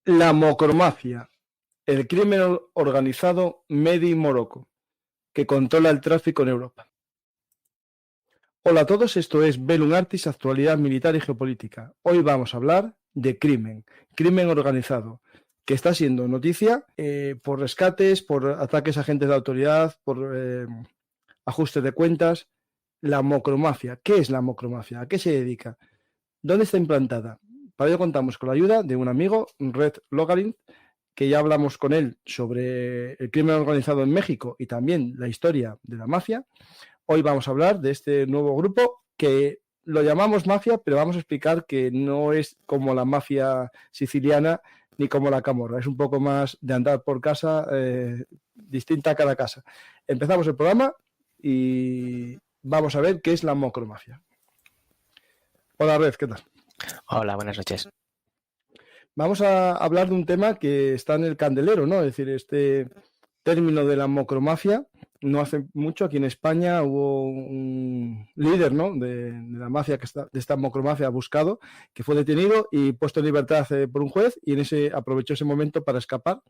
La mocromacia, el crimen organizado Made in Morocco, que controla el tráfico en Europa. Hola a todos, esto es Bellum Artis, actualidad militar y geopolítica. Hoy vamos a hablar de crimen organizado, que está siendo noticia por rescates, por ataques a agentes de autoridad, por ajustes de cuentas. La mocromacia, ¿qué es la mocromacia? ¿A qué se dedica? ¿Dónde está implantada? Para ello contamos con la ayuda de un amigo, Red Logarin, que ya hablamos con él sobre el crimen organizado en México y también la historia de la mafia. Hoy vamos a hablar de este nuevo grupo que lo llamamos mafia, pero vamos a explicar que no es como la mafia siciliana ni como la camorra. Es un poco más de andar por casa, distinta a cada casa. Empezamos el programa y vamos a ver qué es la mocromafia. Hola, Red, ¿qué tal? Hola, buenas noches. Vamos a hablar de un tema que está en el candelero, ¿no? Es decir, este término de la mocromafia. No hace mucho aquí en España hubo un líder, ¿no?, de la mafia, de esta mocromafia buscado, que fue detenido y puesto en libertad por un juez, y aprovechó ese momento para escapar.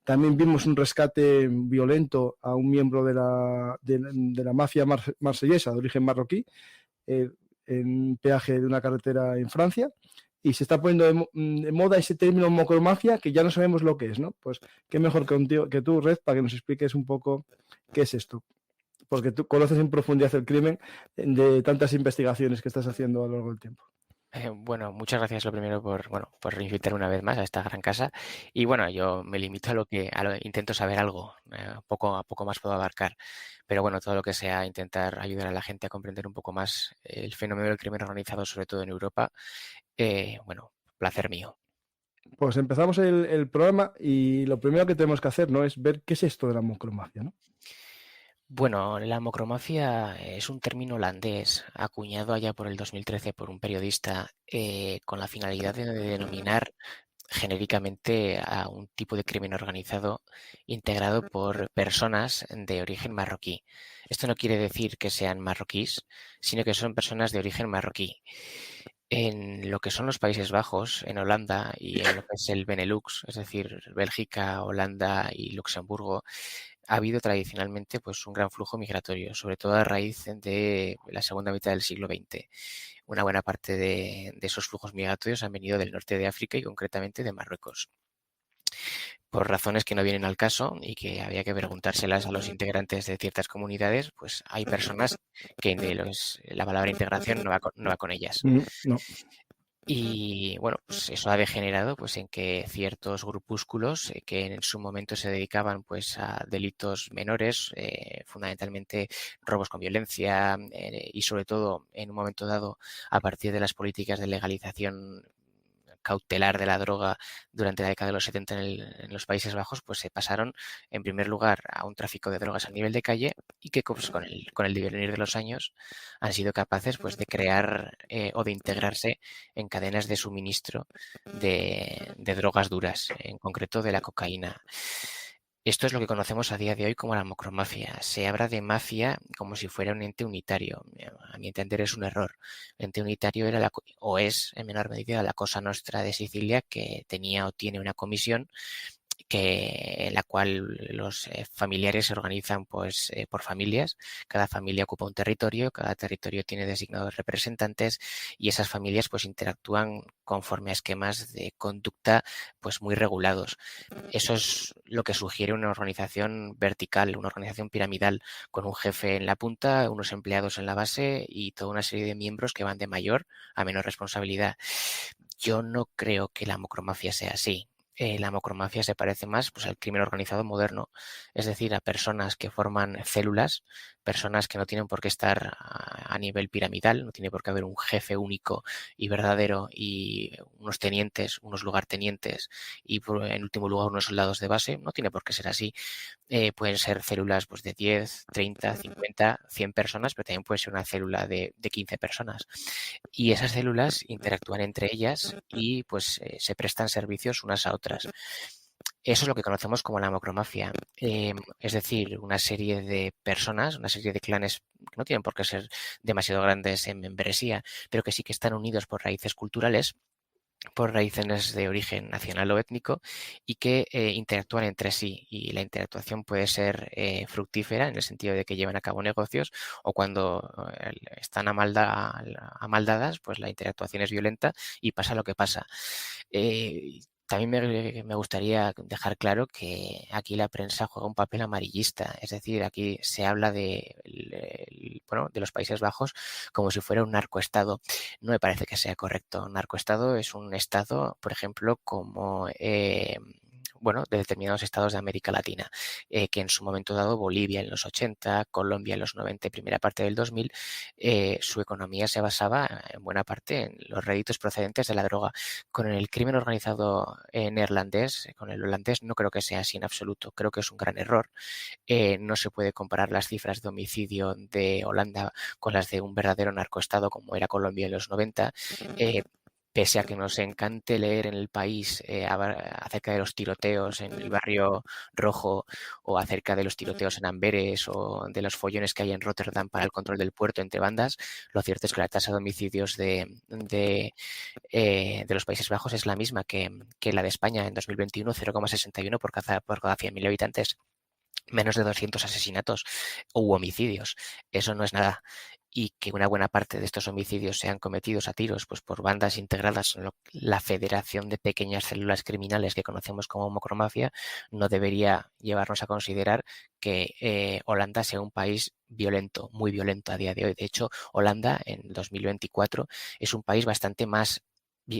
También vimos un rescate violento a un miembro de la mafia marsellesa de origen marroquí, en un peaje de una carretera en Francia. Y se está poniendo de moda ese término mocromafia, que ya no sabemos lo que es, ¿no? Pues qué mejor que tú, Red, para que nos expliques un poco qué es esto. Porque tú conoces en profundidad el crimen de tantas investigaciones que estás haciendo a lo largo del tiempo. Bueno, muchas gracias lo primero por invitarme una vez más a esta gran casa. Y bueno, yo me limito a intento saber algo, poco a poco más puedo abarcar. Pero bueno, todo lo que sea intentar ayudar a la gente a comprender un poco más el fenómeno del crimen organizado, sobre todo en Europa, bueno, placer mío. Pues empezamos el programa y lo primero que tenemos que hacer, ¿no?, es ver qué es esto de la mocromafia, ¿no? Bueno, la mocromafia es un término holandés acuñado allá por el 2013 por un periodista con la finalidad de denominar genéricamente a un tipo de crimen organizado integrado por personas de origen marroquí. Esto no quiere decir que sean marroquíes, sino que son personas de origen marroquí. En lo que son los Países Bajos, en Holanda y en lo que es el Benelux, es decir, Bélgica, Holanda y Luxemburgo, ha habido tradicionalmente pues un gran flujo migratorio, sobre todo a raíz de la segunda mitad del siglo XX. Una buena parte de esos flujos migratorios han venido del norte de África y concretamente de Marruecos. Por razones que no vienen al caso y que había que preguntárselas a los integrantes de ciertas comunidades, pues hay personas que la palabra integración no va con ellas. No. Y bueno, pues eso ha degenerado pues en que ciertos grupúsculos que en su momento se dedicaban pues a delitos menores, fundamentalmente robos con violencia y sobre todo en un momento dado a partir de las políticas de legalización cautelar de la droga durante la década de los 70 en los Países Bajos, pues se pasaron en primer lugar a un tráfico de drogas a nivel de calle y que pues, con el devenir de los años han sido capaces pues de crear o de integrarse en cadenas de suministro de drogas duras, en concreto de la cocaína. Esto es lo que conocemos a día de hoy como la mocromafia. Se habla de mafia como si fuera un ente unitario. A mi entender es un error. El ente unitario era o es en menor medida la Cosa Nostra de Sicilia, que tenía o tiene una comisión en la cual los familiares se organizan pues por familias. Cada familia ocupa un territorio, cada territorio tiene designados representantes y esas familias pues interactúan conforme a esquemas de conducta pues muy regulados. Eso es lo que sugiere una organización vertical, una organización piramidal con un jefe en la punta, unos empleados en la base y toda una serie de miembros que van de mayor a menor responsabilidad. Yo no creo que la mocromafia sea así. La mocromafia se parece más pues, al crimen organizado moderno, es decir, a personas que forman células, personas que no tienen por qué estar a nivel piramidal, no tiene por qué haber un jefe único y verdadero y unos tenientes, unos lugartenientes y en último lugar unos soldados de base, no tiene por qué ser así. Pueden ser células pues, de 10, 30, 50, 100 personas, pero también puede ser una célula de 15 personas. Y esas células interactúan entre ellas y pues se prestan servicios unas a otras. Eso es lo que conocemos como la mocromafia, es decir, una serie de personas, una serie de clanes que no tienen por qué ser demasiado grandes en membresía, pero que sí que están unidos por raíces culturales por raíces de origen nacional o étnico y que interactúan entre sí. Y la interactuación puede ser fructífera en el sentido de que llevan a cabo negocios, o cuando están amaldadas, pues la interactuación es violenta y pasa lo que pasa. También me gustaría dejar claro que aquí la prensa juega un papel amarillista, es decir, aquí se habla bueno, de los Países Bajos como si fuera un narcoestado. No me parece que sea correcto. Un narcoestado es un estado, por ejemplo, como bueno, de determinados estados de América Latina, que en su momento dado Bolivia en los 80, Colombia en los 90 y primera parte del 2000, su economía se basaba en buena parte en los réditos procedentes de la droga. Con el crimen organizado neerlandés, con el holandés, no creo que sea así en absoluto. Creo que es un gran error. No se puede comparar las cifras de homicidio de Holanda con las de un verdadero narcoestado como era Colombia en los 90. Pese a que nos encante leer en El País acerca de los tiroteos en el barrio rojo, o acerca de los tiroteos en Amberes, o de los follones que hay en Rotterdam para el control del puerto entre bandas, lo cierto es que la tasa de homicidios de los Países Bajos es la misma que la de España en 2021, 0,61 por cada 100.000 habitantes. Menos de 200 asesinatos u homicidios. Eso no es nada. Y que una buena parte de estos homicidios sean cometidos a tiros pues por bandas integradas en la Federación de Pequeñas Células Criminales que conocemos como mocromafia, no debería llevarnos a considerar que Holanda sea un país violento, muy violento a día de hoy. De hecho, Holanda en 2024 es un país bastante más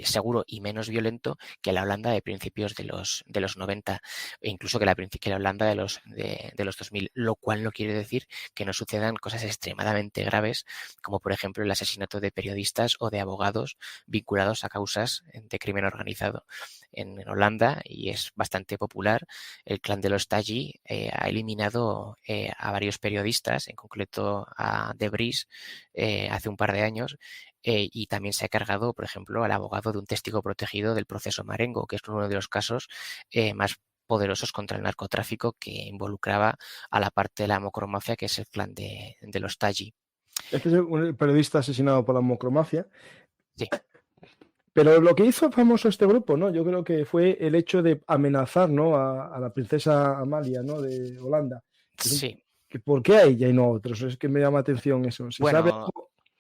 seguro y menos violento que la Holanda de principios de los 90, e incluso que la Holanda de los 2000, lo cual no quiere decir que no sucedan cosas extremadamente graves, como por ejemplo el asesinato de periodistas o de abogados vinculados a causas de crimen organizado. En Holanda, y es bastante popular, el clan de los Taghi ha eliminado a varios periodistas, en concreto a De Vries, hace un par de años, y también se ha cargado, por ejemplo, al abogado de un testigo protegido del proceso Marengo, que es uno de los casos más poderosos contra el narcotráfico, que involucraba a la parte de la mocromafia, que es el clan de los Taghi. Este es un periodista asesinado por la mocromafia. Sí. Pero lo que hizo famoso este grupo, ¿no? Yo creo que fue el hecho de amenazar, ¿no? A la princesa Amalia, ¿no? De Holanda. Sí. Que ¿por qué a ella y no a otros? Es que me llama atención eso. ¿Se sabe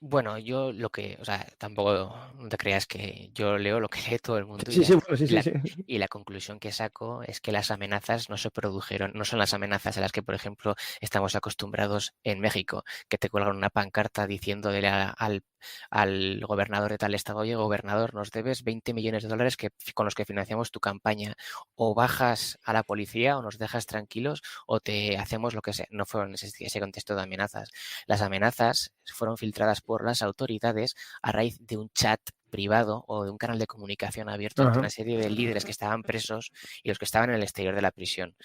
Bueno, algo? yo o sea, tampoco no te creas que yo leo lo que lee todo el mundo, Sí, sí, bueno, sí, sí, sí. y la conclusión que saco es que las amenazas no se produjeron, no son las amenazas a las que, por ejemplo, estamos acostumbrados en México, que te cuelgan una pancarta diciéndole al gobernador de tal estado: oye, gobernador, nos debes 20 millones de dólares con los que financiamos tu campaña, o bajas a la policía o nos dejas tranquilos o te hacemos lo que sea. No fueron ese contexto de amenazas. Las amenazas fueron filtradas por las autoridades a raíz de un chat privado o de un canal de comunicación abierto entre Ajá. una serie de líderes que estaban presos y los que estaban en el exterior de la prisión.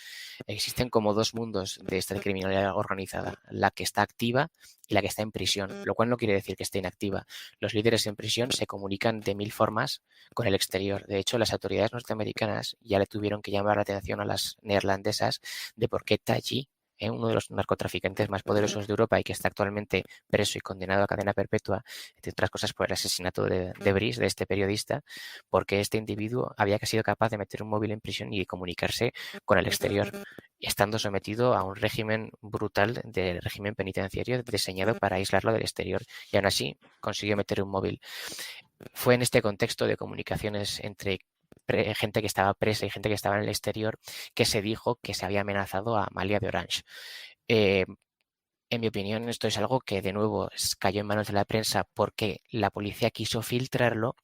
Existen como dos mundos de esta criminalidad organizada: la que está activa y la que está en prisión, lo cual no quiere decir que esté inactiva. Los líderes en prisión se comunican de 1000 formas con el exterior. De hecho, las autoridades norteamericanas ya le tuvieron que llamar la atención a las neerlandesas de por qué Taghi, uno de los narcotraficantes más poderosos de Europa y que está actualmente preso y condenado a cadena perpetua, entre otras cosas por el asesinato de Vries, de este periodista, porque este individuo había sido capaz de meter un móvil en prisión y comunicarse con el exterior, estando sometido a un régimen brutal del régimen penitenciario diseñado para aislarlo del exterior, y aún así consiguió meter un móvil. Fue en este contexto de comunicaciones entre gente que estaba presa y gente que estaba en el exterior que se dijo que se había amenazado a Amalia de Orange. En mi opinión, esto es algo que de nuevo cayó en manos de la prensa porque la policía quiso filtrarlo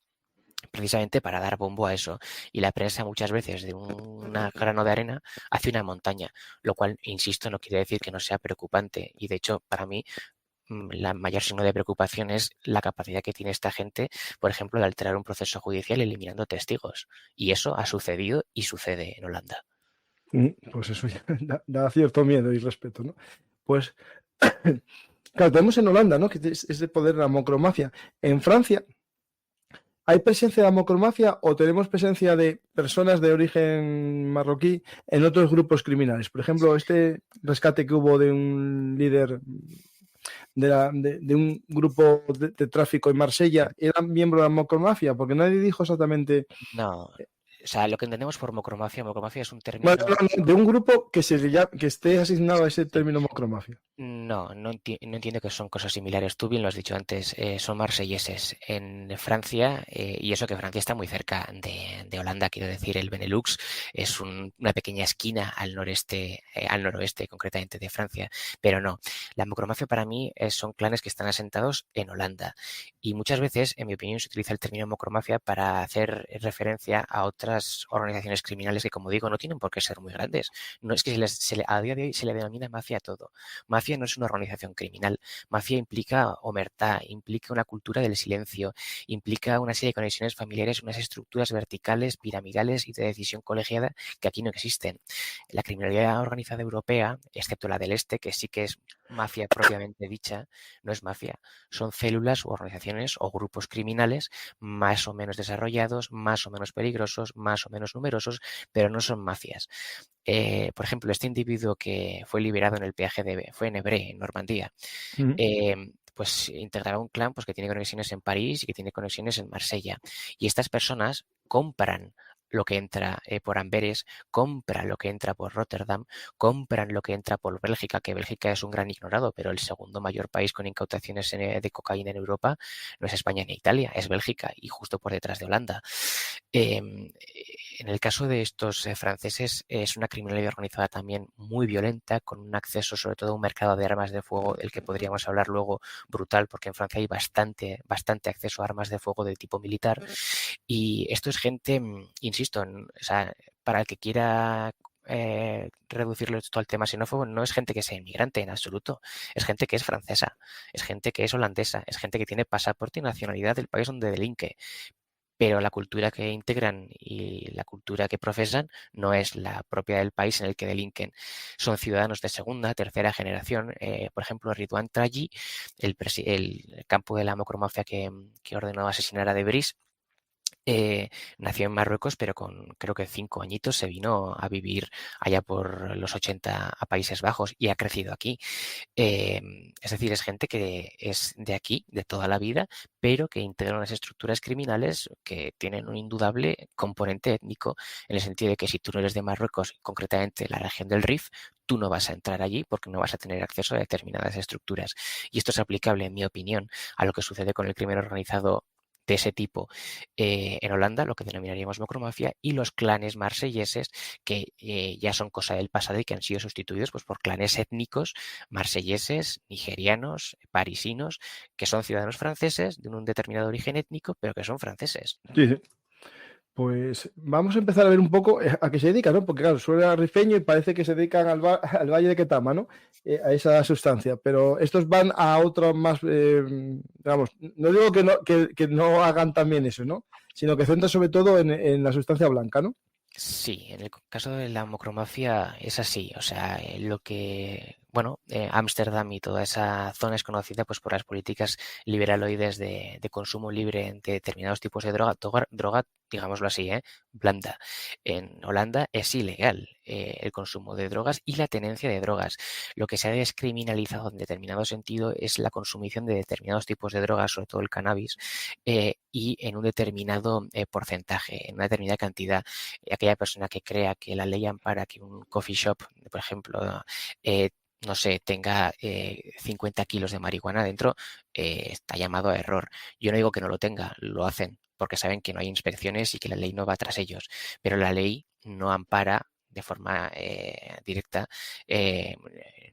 precisamente para dar bombo a eso. Y la prensa muchas veces de un grano de arena hace una montaña, lo cual, insisto, no quiere decir que no sea preocupante. Y de hecho, para mí, la mayor signo de preocupación es la capacidad que tiene esta gente, por ejemplo, de alterar un proceso judicial eliminando testigos. Y eso ha sucedido y sucede en Holanda. Pues eso ya da cierto miedo y respeto, ¿no? Pues, claro, tenemos en Holanda, ¿no? Que es de poder la mocromafia. En Francia, ¿hay presencia de la mocromafia o tenemos presencia de personas de origen marroquí en otros grupos criminales? Por ejemplo, este rescate que hubo de un líder de un grupo de tráfico en Marsella era miembro de la macromafia? Porque nadie dijo exactamente. No, o sea, lo que entendemos por mocromafia es un Bueno, término. no, de un grupo que esté asignado a ese término macromafia. No entiendo que son cosas similares. Tú bien lo has dicho antes, son marselleses en Francia, y eso que Francia está muy cerca de Holanda, quiero decir, el Benelux es una pequeña esquina al noreste, al noroeste concretamente de Francia, pero no. La mocromafia para mí son clanes que están asentados en Holanda y muchas veces, en mi opinión, se utiliza el término mocromafia para hacer referencia a otras organizaciones criminales que, como digo, no tienen por qué ser muy grandes. No es que a día de hoy se le denomina mafia a todo. Mafia no es una organización criminal. Mafia implica omertá, implica una cultura del silencio, implica una serie de conexiones familiares, unas estructuras verticales, piramidales y de decisión colegiada que aquí no existen. La criminalidad organizada europea, excepto la del este, que sí que es mafia propiamente dicha, no es mafia. Son células u organizaciones o grupos criminales más o menos desarrollados, más o menos peligrosos, más o menos numerosos, pero no son mafias. Por ejemplo, este individuo que fue liberado en el peaje fue en Évreux, en Normandía, pues integraba un clan pues, que tiene conexiones en París y que tiene conexiones en Marsella. Y estas personas compran lo que entra por Amberes, compran lo que entra por Rotterdam, compran lo que entra por Bélgica, que Bélgica es un gran ignorado, pero el segundo mayor país con incautaciones de cocaína en Europa no es España ni Italia, es Bélgica y justo por detrás de Holanda. En el caso de estos franceses es una criminalidad organizada también muy violenta, con un acceso sobre todo a un mercado de armas de fuego del que podríamos hablar luego brutal, porque en Francia hay bastante acceso a armas de fuego de tipo militar. Y esto es gente, insisto, o sea, para el que quiera reducirlo esto al tema xenófobo, no es gente que sea inmigrante en absoluto, es gente que es francesa, es gente que es holandesa, es gente que tiene pasaporte y nacionalidad del país donde delinque, pero la cultura que integran y la cultura que profesan no es la propia del país en el que delinquen. Son ciudadanos de segunda, tercera generación. Por ejemplo, Ridouane Taghi, el campo de la macromafia que ordenó asesinar a Debris, nació en Marruecos, pero con creo que 5 añitos se vino a vivir allá por los 80 a Países Bajos y ha crecido aquí. Es decir, es gente que es de aquí, de toda la vida, pero que integra unas estructuras criminales que tienen un indudable componente étnico, en el sentido de que si tú no eres de Marruecos, concretamente la región del Rif, tú no vas a entrar allí porque no vas a tener acceso a determinadas estructuras. Y esto es aplicable, en mi opinión, a lo que sucede con el crimen organizado de ese tipo en Holanda, lo que denominaríamos macromafia, y los clanes marselleses, que ya son cosa del pasado y que han sido sustituidos pues, por clanes étnicos marselleses, nigerianos, parisinos, que son ciudadanos franceses de un determinado origen étnico, pero que son franceses. Sí, sí. Pues vamos a empezar a ver un poco a qué se dedican, ¿no? Porque claro, suena rifeño y parece que se dedican al Valle de Ketama, ¿no? A esa sustancia, pero estos van a otros más, digamos, no digo que no hagan también eso, ¿no? Sino que centran sobre todo en la sustancia blanca, ¿no? Sí, en el caso de la macromafia es así, o sea, lo que, bueno, Ámsterdam y toda esa zona es conocida pues por las políticas liberaloides de consumo libre de determinados tipos de droga, digámoslo así, blanda. En Holanda es ilegal el consumo de drogas y la tenencia de drogas. Lo que se ha descriminalizado en determinado sentido es la consumición de determinados tipos de drogas, sobre todo el cannabis, y en un determinado porcentaje, en una determinada cantidad. Aquella persona que crea que la ley ampara que un coffee shop, por ejemplo, no sé, tenga 50 kilos de marihuana dentro, está llamado a error. Yo no digo que no lo tenga, lo hacen porque saben que no hay inspecciones y que la ley no va tras ellos, pero la ley no ampara de forma directa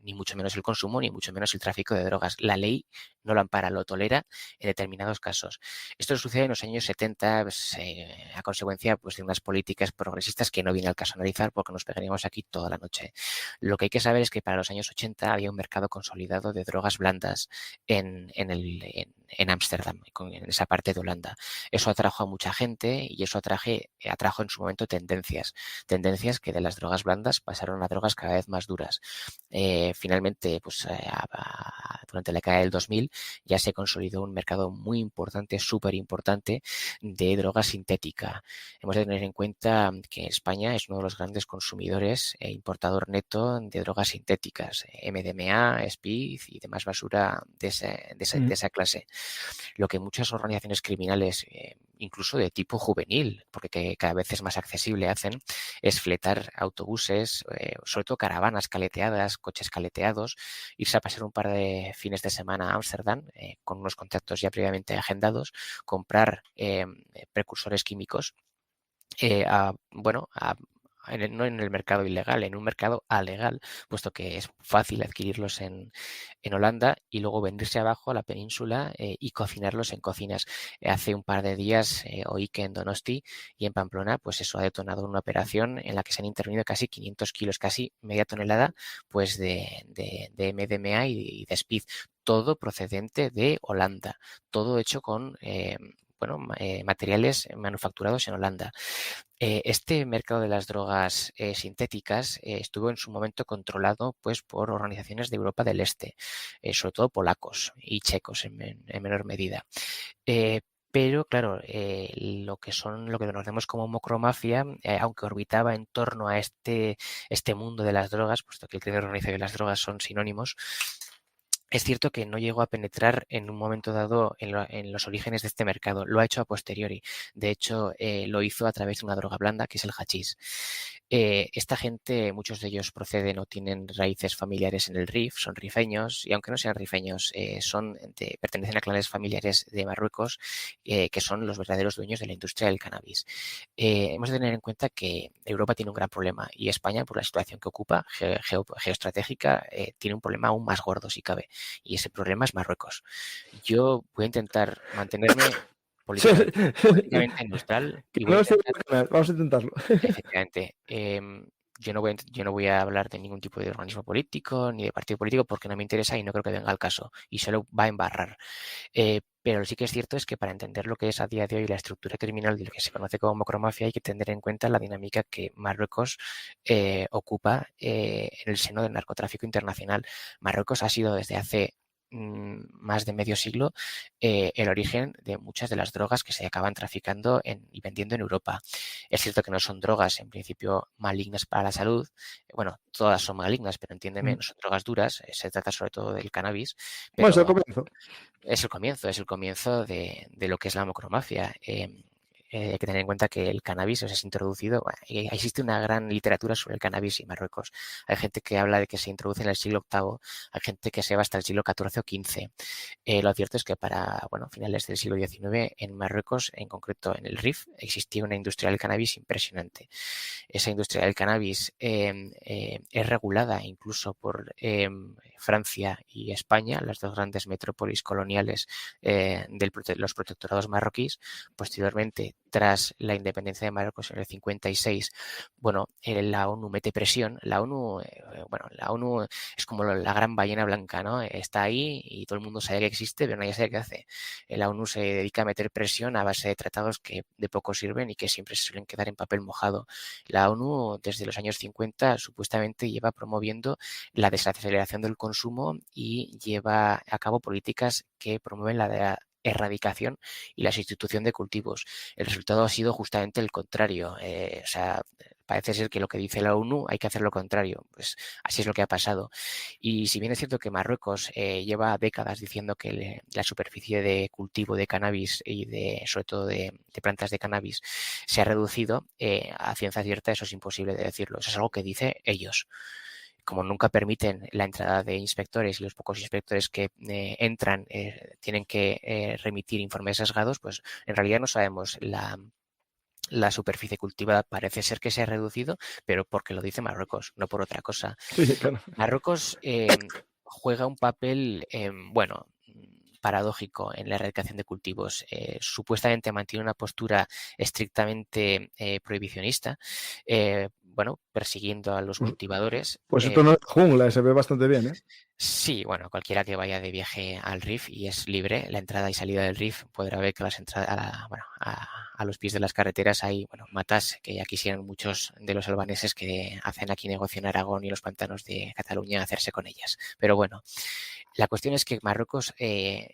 ni mucho menos el consumo, ni mucho menos el tráfico de drogas. La ley no lo ampara, lo tolera en determinados casos. Esto sucede en los años 70 pues, a consecuencia pues, de unas políticas progresistas que no viene al caso analizar porque nos pegaríamos aquí toda la noche. Lo que hay que saber es que para los años 80 había un mercado consolidado de drogas blandas en en Ámsterdam, en esa parte de Holanda. Eso atrajo a mucha gente y eso atrajo en su momento tendencias que de las drogas blandas pasaron a drogas cada vez más duras. Finalmente, pues durante la década del 2000 ya se consolidó un mercado muy importante, súper importante, de droga sintética. Hemos de tener en cuenta que España es uno de los grandes consumidores e importador neto de drogas sintéticas, MDMA, speed y demás basura de esa clase. Lo que muchas organizaciones criminales, incluso de tipo juvenil, porque que cada vez es más accesible, hacen es fletar autobuses, sobre todo caravanas caleteadas, coches caleteados, irse a pasar un par de fines de semana a Ámsterdam con unos contactos ya previamente agendados, comprar precursores químicos no en el mercado ilegal, en un mercado alegal, puesto que es fácil adquirirlos en Holanda y luego venirse abajo a la península y cocinarlos en cocinas. Hace un par de días oí que en Donosti y en Pamplona, pues eso ha detonado una operación en la que se han intervenido casi 500 kilos, casi media tonelada, pues de MDMA y de speed. Todo procedente de Holanda, todo hecho con materiales manufacturados en Holanda. Este mercado de las drogas sintéticas estuvo en su momento controlado pues, por organizaciones de Europa del Este, sobre todo polacos y checos en menor medida. Pero claro, lo que conocemos como mocromafia, aunque orbitaba en torno a este mundo de las drogas, puesto que el crimen organizado y las drogas son sinónimos, es cierto que no llegó a penetrar en un momento dado en los orígenes de este mercado, lo ha hecho a posteriori. De hecho, lo hizo a través de una droga blanda, que es el hachís. Esta gente, muchos de ellos proceden o tienen raíces familiares en el Rif, son rifeños, y aunque no sean rifeños, pertenecen a clanes familiares de Marruecos, que son los verdaderos dueños de la industria del cannabis. Hemos de tener en cuenta que Europa tiene un gran problema y España, por la situación que ocupa geoestratégica, tiene un problema aún más gordo, si cabe, y ese problema es Marruecos. Yo voy a intentar mantenerme políticamente neutral Que y voy a no se intentar, va a ganar, vamos a intentarlo. efectivamente, yo no voy a hablar de ningún tipo de organismo político ni de partido político porque no me interesa y no creo que venga al caso y solo va a embarrar. Pero sí que es cierto es que para entender lo que es a día de hoy la estructura criminal de lo que se conoce como macromafia hay que tener en cuenta la dinámica que Marruecos ocupa en el seno del narcotráfico internacional. Marruecos ha sido desde hace más de medio siglo el origen de muchas de las drogas que se acaban traficando y vendiendo en Europa. Es cierto que no son drogas en principio malignas para la salud, bueno, todas son malignas, pero entiéndeme, no son drogas duras, se trata sobre todo del cannabis, Bueno, eso pero comienzo. es el comienzo de lo que es la macromafia. Hay que tener en cuenta que el cannabis se ha introducido, existe una gran literatura sobre el cannabis en Marruecos. Hay gente que habla de que se introduce en el siglo VIII, hay gente que se va hasta el siglo XIV o XV. Lo cierto es que para finales del siglo XIX en Marruecos, en concreto en el Rif, existía una industria del cannabis impresionante. Esa industria del cannabis es regulada incluso por Francia y España, las dos grandes metrópolis coloniales de los protectorados marroquíes. Posteriormente, tras la independencia de Marruecos en el 56, la ONU mete presión. La ONU es como la gran ballena blanca, ¿no? Está ahí y todo el mundo sabe que existe, pero nadie sabe qué hace. La ONU se dedica a meter presión a base de tratados que de poco sirven y que siempre se suelen quedar en papel mojado. La ONU, desde los años 50, supuestamente lleva promoviendo la desaceleración del consumo y lleva a cabo políticas que promueven la erradicación y la sustitución de cultivos. El resultado ha sido justamente el contrario. Parece ser que lo que dice la ONU hay que hacer lo contrario. Pues así es lo que ha pasado. Y si bien es cierto que Marruecos lleva décadas diciendo que la superficie de cultivo de cannabis y sobre todo de plantas de cannabis se ha reducido, a ciencia cierta eso es imposible de decirlo. Eso es algo que dicen ellos. Como nunca permiten la entrada de inspectores y los pocos inspectores que entran tienen que remitir informes sesgados, pues en realidad no sabemos la superficie cultivada. Parece ser que se ha reducido, pero porque lo dice Marruecos, no por otra cosa. Sí, claro. Marruecos juega un papel, paradójico en la erradicación de cultivos. Supuestamente mantiene una postura estrictamente prohibicionista, persiguiendo a los cultivadores. Pues esto no es jungla, se ve bastante bien, ¿eh? Sí, bueno, cualquiera que vaya de viaje al Rif y es libre, la entrada y salida del Rif podrá ver que las entradas a los pies de las carreteras hay, bueno, matas que ya quisieran muchos de los albaneses que hacen aquí negocio en Aragón y los pantanos de Cataluña hacerse con ellas. Pero bueno, la cuestión es que Marruecos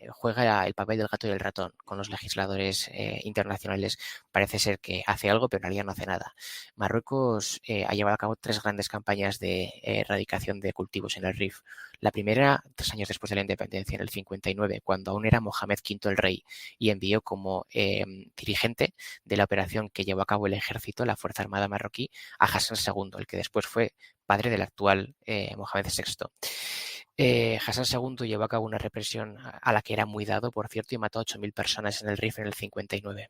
juega el papel del gato y del ratón con los legisladores internacionales. Parece ser que hace algo, pero en realidad no hace nada. Marruecos ha llevado a cabo 3 grandes campañas de erradicación de cultivos en el Rif. La primera, 3 años después de la independencia, en el 59, cuando aún era Mohamed V el rey, y envió como dirigente de la operación que llevó a cabo el ejército, la Fuerza Armada marroquí, a Hassan II, el que después fue padre del actual Mohamed VI. Hassan II llevó a cabo una represión a la que era muy dado, por cierto, y mató a 8.000 personas en el Rif en el 59.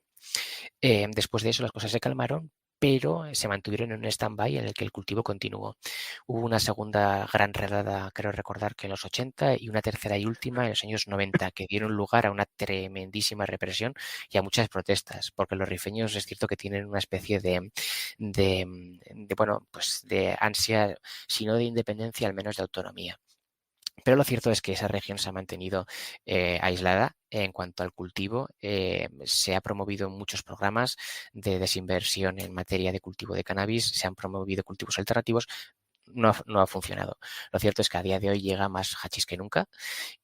Después de eso las cosas se calmaron, pero se mantuvieron en un stand-by en el que el cultivo continuó. Hubo una segunda gran redada, creo recordar que en los 80, y una tercera y última en los años 90, que dieron lugar a una tremendísima represión y a muchas protestas, porque los rifeños es cierto que tienen una especie bueno, pues de ansia, si no de independencia, al menos de autonomía. Pero lo cierto es que esa región se ha mantenido aislada en cuanto al cultivo. Se ha promovido muchos programas de desinversión en materia de cultivo de cannabis, se han promovido cultivos alternativos. No ha funcionado. Lo cierto es que a día de hoy llega más hachís que nunca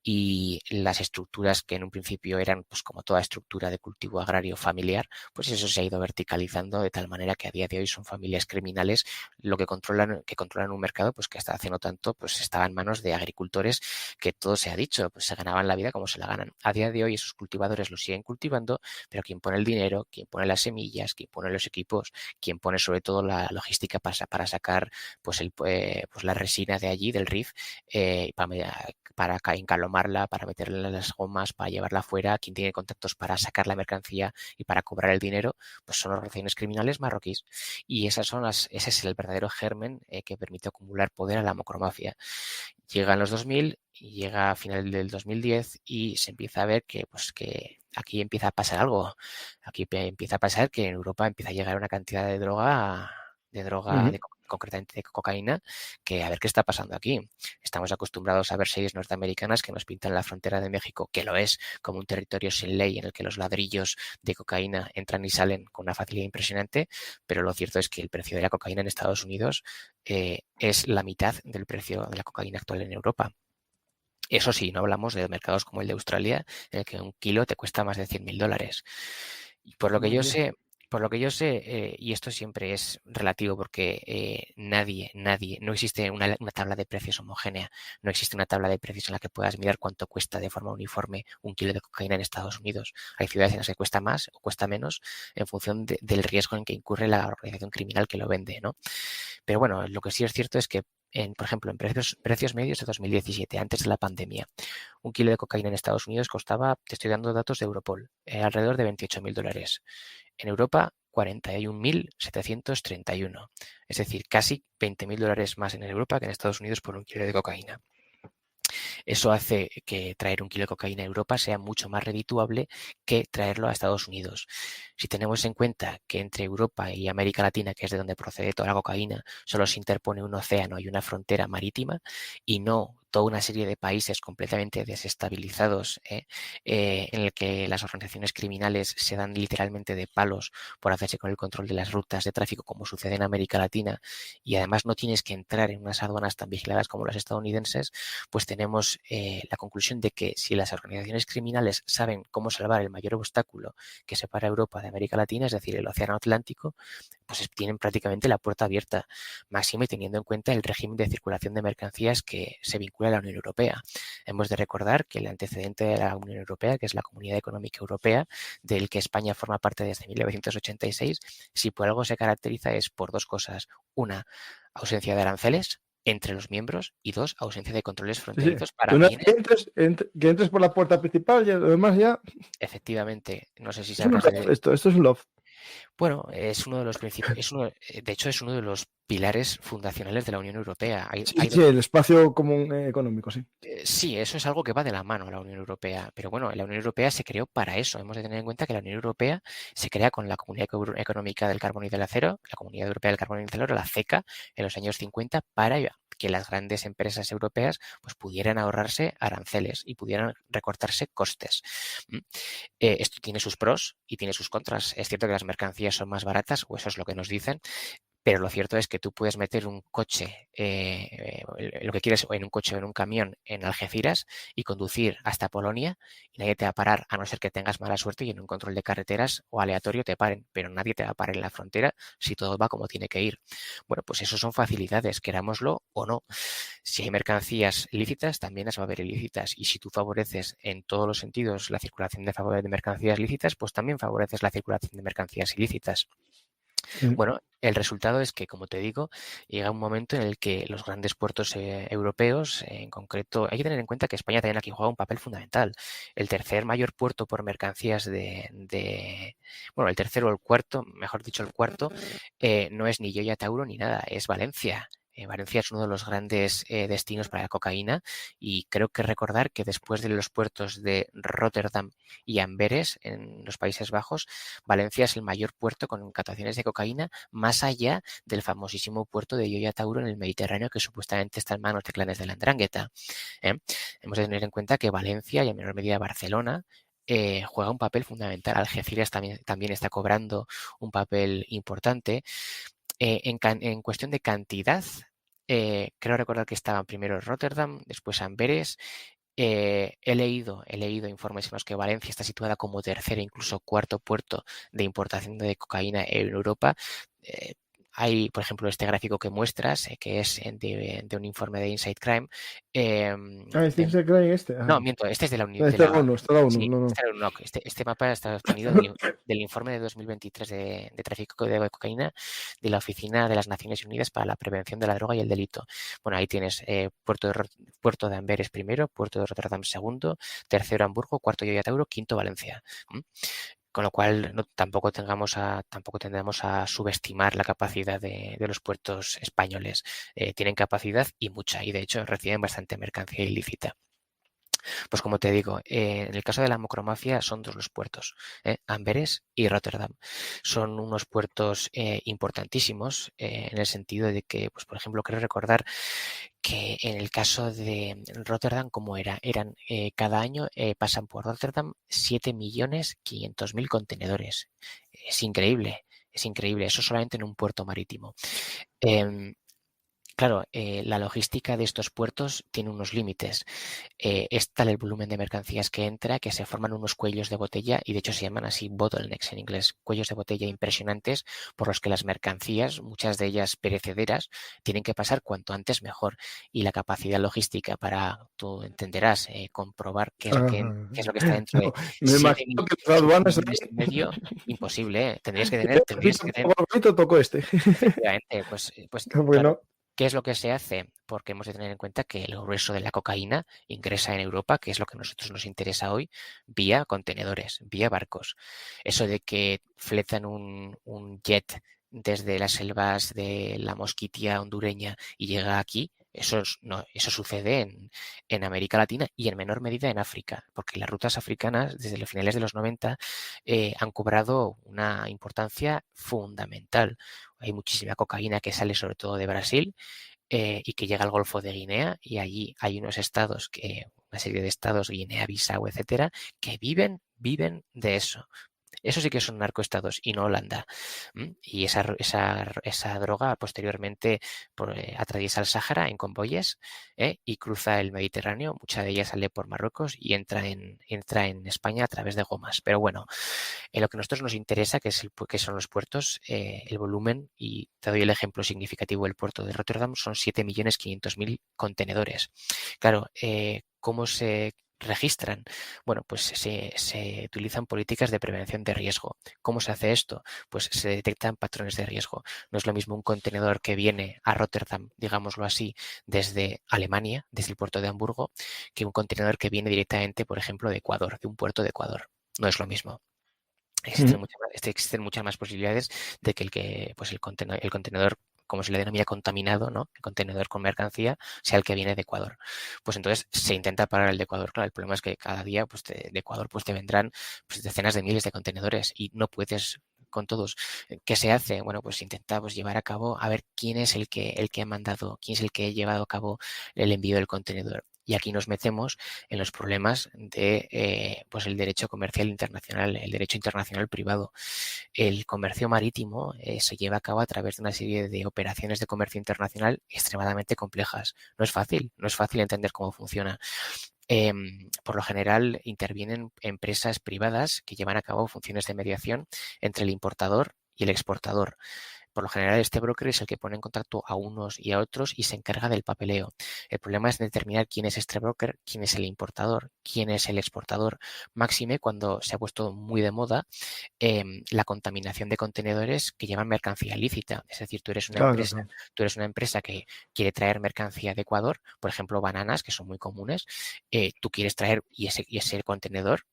y las estructuras que en un principio eran, pues como toda estructura de cultivo agrario familiar, pues eso se ha ido verticalizando de tal manera que a día de hoy son familias criminales lo que controlan un mercado pues que hasta hace no tanto pues estaba en manos de agricultores que todo se ha dicho, pues se ganaban la vida como se la ganan. A día de hoy esos cultivadores lo siguen cultivando, pero quien pone el dinero, quien pone las semillas, quien pone los equipos, quien pone sobre todo la logística para sacar pues pues la resina de allí, del Rif, para encalomarla, para meterla en las gomas, para llevarla afuera, quien tiene contactos para sacar la mercancía y para cobrar el dinero, pues son organizaciones criminales marroquíes. Y ese es el verdadero germen que permite acumular poder a la macromafia. Llegan los 2000 y llega a final del 2010 y se empieza a ver que, pues, que aquí empieza a pasar algo. Aquí empieza a pasar que en Europa empieza a llegar una cantidad concretamente de cocaína, que a ver qué está pasando aquí. Estamos acostumbrados a ver series norteamericanas que nos pintan la frontera de México, que lo es, como un territorio sin ley en el que los ladrillos de cocaína entran y salen con una facilidad impresionante, pero lo cierto es que el precio de la cocaína en Estados Unidos es la mitad del precio de la cocaína actual en Europa. Eso sí, no hablamos de mercados como el de Australia, en el que un kilo te cuesta más de $100.000. Y Madre mía. por lo que yo sé, y esto siempre es relativo porque nadie, no existe una tabla de precios homogénea, no existe una tabla de precios en la que puedas mirar cuánto cuesta de forma uniforme un kilo de cocaína en Estados Unidos. Hay ciudades en las que cuesta más o cuesta menos en función del riesgo en que incurre la organización criminal que lo vende, ¿no? Pero bueno, lo que sí es cierto es que, por ejemplo, en precios medios de 2017, antes de la pandemia, un kilo de cocaína en Estados Unidos costaba, te estoy dando datos de Europol, alrededor de $28.000. En Europa, 41.731. Es decir, casi $20.000 más en Europa que en Estados Unidos por un kilo de cocaína. Eso hace que traer un kilo de cocaína a Europa sea mucho más redituable que traerlo a Estados Unidos. Si tenemos en cuenta que entre Europa y América Latina, que es de donde procede toda la cocaína, solo se interpone un océano y una frontera marítima y no toda una serie de países completamente desestabilizados, en el que las organizaciones criminales se dan literalmente de palos por hacerse con el control de las rutas de tráfico, como sucede en América Latina, y además no tienes que entrar en unas aduanas tan vigiladas como las estadounidenses, pues tenemos la conclusión de que si las organizaciones criminales saben cómo salvar el mayor obstáculo que separa Europa de América Latina, es decir, el Océano Atlántico, pues tienen prácticamente la puerta abierta, máxime teniendo en cuenta el régimen de circulación de mercancías que se vincula a la Unión Europea. Hemos de recordar que el antecedente de la Unión Europea, que es la Comunidad Económica Europea, del que España forma parte desde 1986, si por algo se caracteriza es por dos cosas. Una, ausencia de aranceles entre los miembros y dos, ausencia de controles Sí, sí. fronterizos para Una vez bienes. que entres por la puerta principal, ya lo demás ya Efectivamente, no sé si es un sabrás loft, de... esto es un loft. Bueno, es uno de los de hecho es uno de los pilares fundacionales de la Unión Europea. Sí, sí, sí, el espacio común económico, sí. Sí, eso es algo que va de la mano a la Unión Europea. Pero bueno, la Unión Europea se creó para eso. Hemos de tener en cuenta que la Unión Europea se crea con la Comunidad Económica del Carbón y del Acero, la Comunidad Europea del Carbón y del Acero, la CECA, en los años 50, para que las grandes empresas europeas pues pudieran ahorrarse aranceles y pudieran recortarse costes. Esto tiene sus pros y tiene sus contras. Es cierto que las mercancías son más baratas, o eso es lo que nos dicen, pero lo cierto es que tú puedes meter un coche, lo que quieres, o en un coche o en un camión en Algeciras y conducir hasta Polonia y nadie te va a parar, a no ser que tengas mala suerte y en un control de carreteras o aleatorio te paren, pero nadie te va a parar en la frontera si todo va como tiene que ir. Bueno, pues eso son facilidades, querámoslo o no. Si hay mercancías lícitas, también las va a haber ilícitas. Y si tú favoreces en todos los sentidos la circulación de mercancías lícitas, pues también favoreces la circulación de mercancías ilícitas. Bueno, el resultado es que, como te digo, llega un momento en el que los grandes puertos europeos, en concreto, hay que tener en cuenta que España también aquí juega un papel fundamental. El tercer mayor puerto por mercancías bueno, el tercero o el cuarto, mejor dicho, el cuarto, no es ni Gioia Tauro ni nada, es Valencia. Valencia es uno de los grandes destinos para la cocaína y creo que recordar que después de los puertos de Rotterdam y Amberes en los Países Bajos, Valencia es el mayor puerto con captaciones de cocaína más allá del famosísimo puerto de Gioia Tauro en el Mediterráneo que supuestamente está en manos de clanes de la Ndrangheta. Hemos de tener en cuenta que Valencia y en menor medida Barcelona juega un papel fundamental. Algeciras también está cobrando un papel importante. En cuestión de cantidad, creo recordar que estaban primero Rotterdam, después Amberes. He leído informes en los que Valencia está situada como tercer e incluso cuarto puerto de importación de cocaína en Europa. Hay, por ejemplo, este gráfico que muestras, que es de un informe de Inside Crime. ¿Es Inside Crime este? No, miento, este es de la... No, este es la ONU, está la ONU, Sí, no, no. este era un NOC. Este mapa está obtenido del informe de 2023 de tráfico de cocaína de la Oficina de las Naciones Unidas para la Prevención de la Droga y el Delito. Bueno, ahí tienes Puerto de Amberes primero, Puerto de Rotterdam segundo, tercero Hamburgo, cuarto Gioia Tauro, quinto Valencia. Con lo cual tampoco tendemos a subestimar la capacidad de los puertos españoles. Tienen capacidad y mucha, y de hecho reciben bastante mercancía ilícita. Pues como te digo, en el caso de la macromafia son dos los puertos, Amberes y Rotterdam. Son unos puertos importantísimos en el sentido de que, pues por ejemplo, quiero recordar que en el caso de Rotterdam, ¿cómo era? Cada año pasan por Rotterdam 7.500.000 contenedores. Es increíble, eso solamente en un puerto marítimo. Claro, la logística de estos puertos tiene unos límites. Es tal el volumen de mercancías que entra que se forman unos cuellos de botella y de hecho se llaman así bottlenecks en inglés, cuellos de botella impresionantes por los que las mercancías, muchas de ellas perecederas, tienen que pasar cuanto antes mejor. Y la capacidad logística para, tú entenderás, comprobar qué es lo que está dentro de Me 7 imagino que las aduanas millones y medio, imposible, ¿eh? Tendrías que tener, tocó este. efectivamente, pues claro. Bueno, ¿Qué es lo que se hace? Porque hemos de tener en cuenta que el grueso de la cocaína ingresa en Europa, que es lo que a nosotros nos interesa hoy, vía contenedores, vía barcos. Eso de que fletan un jet desde las selvas de la Mosquitia hondureña y llega aquí, eso sucede en América Latina y en menor medida en África, porque las rutas africanas desde los finales de los 90 han cobrado una importancia fundamental. Hay muchísima cocaína que sale sobre todo de Brasil y que llega al Golfo de Guinea y allí hay unos estados, una serie de estados, Guinea, Bissau, etcétera, que viven de eso. Eso sí que son narcoestados y no Holanda. Y esa droga posteriormente atraviesa el Sáhara en convoyes y cruza el Mediterráneo. Mucha de ella sale por Marruecos y entra en España a través de gomas. Pero bueno, en lo que a nosotros nos interesa, que son los puertos, el volumen, y te doy el ejemplo significativo del puerto de Rotterdam, son 7.500.000 contenedores. Claro, ¿cómo se registran? Bueno, pues se utilizan políticas de prevención de riesgo. ¿Cómo se hace esto? Pues se detectan patrones de riesgo. No es lo mismo un contenedor que viene a Rotterdam, digámoslo así, desde Alemania, desde el puerto de Hamburgo, que un contenedor que viene directamente, por ejemplo, de Ecuador, de un puerto de Ecuador. No es lo mismo. Existen muchas más posibilidades de que el contenedor, como se le denomina contaminado, ¿no? El contenedor con mercancía, sea el que viene de Ecuador. Pues entonces se intenta parar el de Ecuador. Claro, el problema es que cada día de Ecuador pues te vendrán pues, decenas de miles de contenedores y no puedes con todos. ¿Qué se hace? Bueno, pues intentamos llevar a cabo a ver quién es el que ha mandado, quién es el que ha llevado a cabo el envío del contenedor. Y aquí nos metemos en los problemas de pues el derecho comercial internacional, el derecho internacional privado. El comercio marítimo se lleva a cabo a través de una serie de operaciones de comercio internacional extremadamente complejas. No es fácil entender cómo funciona. Por lo general intervienen empresas privadas que llevan a cabo funciones de mediación entre el importador y el exportador. Por lo general, este broker es el que pone en contacto a unos y a otros y se encarga del papeleo. El problema es determinar quién es este broker, quién es el importador, quién es el exportador. Máxime cuando se ha puesto muy de moda la contaminación de contenedores que llevan mercancía lícita. Es decir, Claro, claro. tú eres una empresa que quiere traer mercancía de Ecuador, por ejemplo, bananas, que son muy comunes. Tú quieres traer y ese contenedor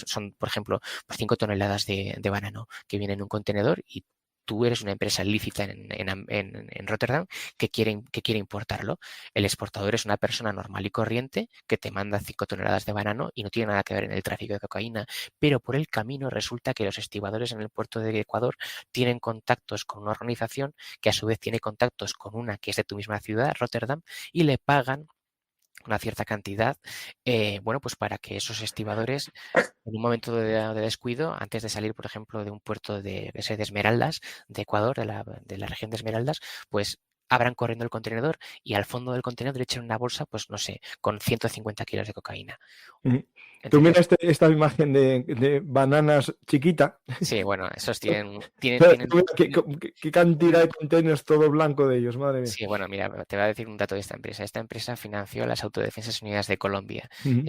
son, por ejemplo, 5 toneladas de banano que vienen en un contenedor y tú eres una empresa lícita en Rotterdam que quiere importarlo. El exportador es una persona normal y corriente que te manda 5 toneladas de banano y no tiene nada que ver en el tráfico de cocaína, pero por el camino resulta que los estibadores en el puerto de Ecuador tienen contactos con una organización que a su vez tiene contactos con una que es de tu misma ciudad, Rotterdam, y le pagan una cierta cantidad, bueno, pues para que esos estibadores, en un momento de descuido, antes de salir, por ejemplo, de un puerto de Esmeraldas, de Ecuador, de la región de Esmeraldas, pues abran corriendo el contenedor y al fondo del contenedor echen una bolsa, pues no sé, con 150 kilos de cocaína. Ujú. Tú mira ¿Entiendes? esta imagen de bananas chiquita. Sí, bueno, esos Pero tienen, tú mira qué cantidad de contenedores todo blanco de ellos, madre mía. sí, bueno, mira, te voy a decir un dato de esta empresa. Esta empresa financió las Autodefensas Unidas de Colombia. Ujú.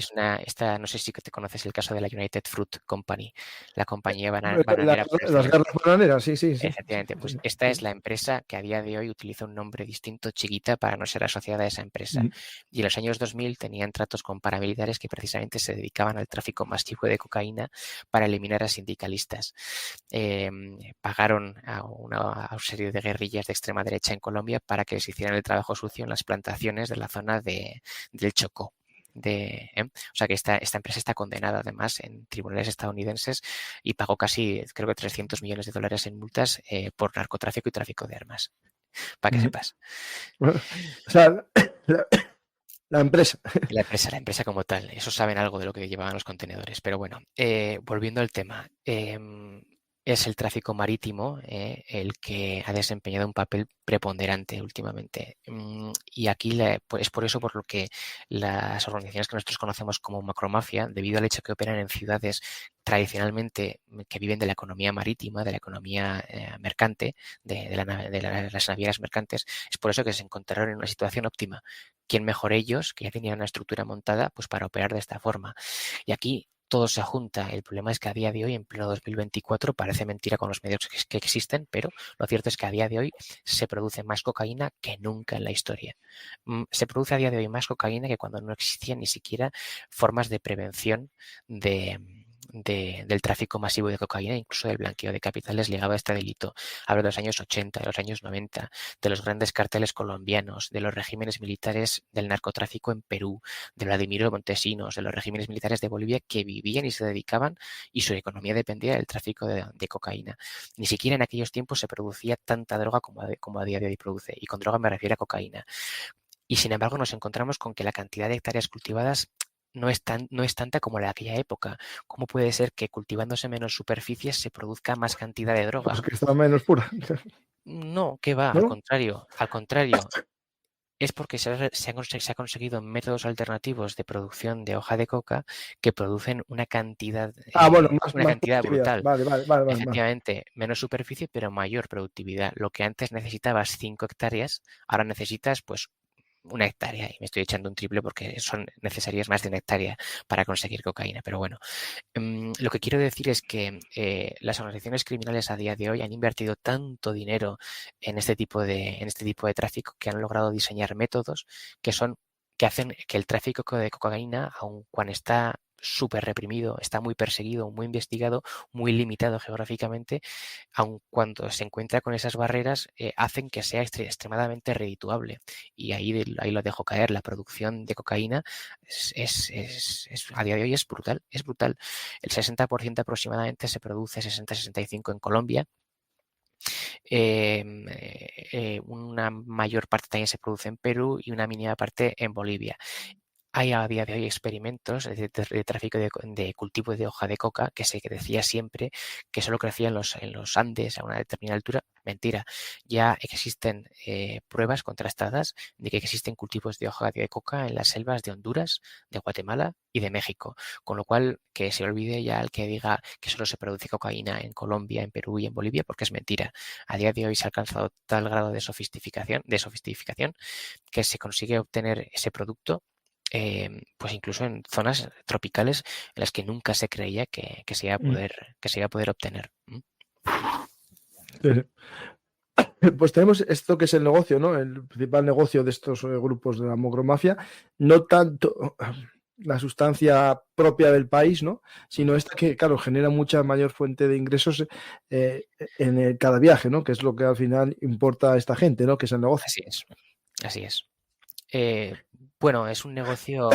No sé si te conoces el caso de la United Fruit Company, la compañía Las, bananera por las excelencia. garras bananeras, sí, sí, sí. Efectivamente, pues esta es la empresa que a día de hoy utiliza un nombre distinto, Chiquita, para no ser asociada a esa empresa. Ujú. Y en los años 2000 tenían tratos con paramilitares que precisamente se dedicaban al tráfico masivo de cocaína para eliminar a sindicalistas. Pagaron a una serie de guerrillas de extrema derecha en Colombia para que les hicieran el trabajo sucio en las plantaciones de la zona del Chocó. O sea que esta empresa está condenada además en tribunales estadounidenses y pagó casi, creo que 300 millones de dólares en multas por narcotráfico y tráfico de armas, para que Ujú. sepas. Bueno, o sea, la, la empresa. La empresa como tal, esos saben algo de lo que llevaban los contenedores. Pero bueno, volviendo al tema, es el tráfico marítimo el que ha desempeñado un papel preponderante últimamente. Y aquí pues, es por eso por lo que las organizaciones que nosotros conocemos como macromafia, debido al hecho que operan en ciudades tradicionalmente que viven de la economía marítima, de la economía mercante, de las navieras mercantes, es por eso que se encontraron en una situación óptima. ¿Quién mejor ellos, que ya tenían una estructura montada, pues para operar de esta forma? Y aquí todo se junta. El problema es que a día de hoy, en pleno 2024, parece mentira con los medios que existen, pero lo cierto es que a día de hoy se produce más cocaína que nunca en la historia. Se produce a día de hoy más cocaína que cuando no existían ni siquiera formas de prevención del tráfico masivo de cocaína, incluso del blanqueo de capitales ligado a este delito. Hablo de los años 80, de los años 90, de los grandes carteles colombianos, de los regímenes militares del narcotráfico en Perú, de Vladimiro Montesinos, de los regímenes militares de Bolivia que vivían y se dedicaban y su economía dependía del tráfico de cocaína. Ni siquiera en aquellos tiempos se producía tanta droga como a día de hoy produce, y con droga me refiero a cocaína. Y sin embargo nos encontramos con que la cantidad de hectáreas cultivadas no es tanta como la de aquella época. ¿Cómo puede ser que cultivándose menos superficies se produzca más cantidad de droga? Porque está menos pura. No, ¿qué va? Al ¿No? contrario, al contrario. Es porque se ha conseguido métodos alternativos de producción de hoja de coca que producen Ah, bueno, una más cantidad productividad. brutal. Vale, vale, vale, vale, vale. Efectivamente, menos superficie, pero mayor productividad. Lo que antes necesitabas 5 hectáreas, ahora necesitas pues 1 hectárea. Y me estoy echando un triple porque son necesarias más de 1 hectárea para conseguir cocaína. Pero bueno, lo que quiero decir es que las organizaciones criminales a día de hoy han invertido tanto dinero en este tipo de tráfico que han logrado diseñar métodos que hacen que el tráfico de cocaína, aun cuando está súper reprimido, está muy perseguido, muy investigado, muy limitado geográficamente, aun cuando se encuentra con esas barreras, hacen que sea extremadamente redituable. Y ahí lo dejo caer. La producción de cocaína a día de hoy es brutal, es brutal. El 60% aproximadamente se produce, 60-65 en Colombia. Una mayor parte también se produce en Perú y una mínima parte en Bolivia. Hay a día de hoy experimentos de tráfico de cultivo de hoja de coca que se decía siempre que solo crecía en los Andes a una determinada altura. Mentira. Ya existen pruebas contrastadas de que existen cultivos de hoja de coca en las selvas de Honduras, de Guatemala y de México. Con lo cual, que se olvide ya el que diga que solo se produce cocaína en Colombia, en Perú y en Bolivia, porque es mentira. A día de hoy se ha alcanzado tal grado de sofisticación que se consigue obtener ese producto pues incluso en zonas tropicales en las que nunca se creía que se iba a Mm. poder obtener. Sí. Pues tenemos esto que es el negocio, ¿no? El principal negocio de estos grupos de la mogromafia, no tanto la sustancia propia del país, ¿no? Sino esta que, claro, genera mucha mayor fuente de ingresos cada viaje, ¿no? Que es lo que al final importa a esta gente, ¿no? Que es el negocio. Así es, así es. Bueno, es un negocio,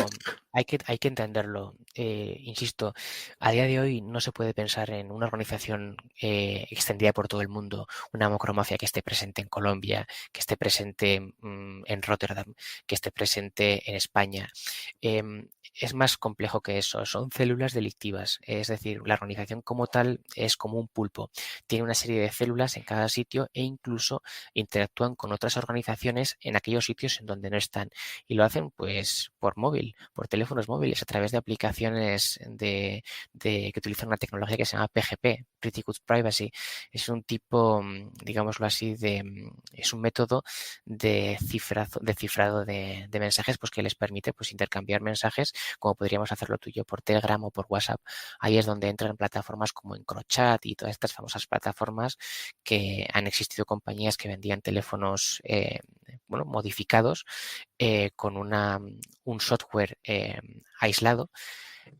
hay que entenderlo. Insisto, a día de hoy no se puede pensar en una organización extendida por todo el mundo, una macromafia que esté presente en Colombia, que esté presente en Rotterdam, que esté presente en España. Es más complejo que eso, son células delictivas, es decir, la organización como tal es como un pulpo, tiene una serie de células en cada sitio e incluso interactúan con otras organizaciones en aquellos sitios en donde no están. Y lo hacen pues por móvil, por teléfonos móviles, a través de aplicaciones que utilizan una tecnología que se llama PGP, Pretty Good Privacy. Es un tipo, digámoslo así, es un método de cifrado de mensajes pues que les permite pues intercambiar mensajes como podríamos hacerlo tú y yo por Telegram o por WhatsApp. Ahí es donde entran plataformas como EncroChat y todas estas famosas plataformas que han existido compañías que vendían teléfonos modificados con un software aislado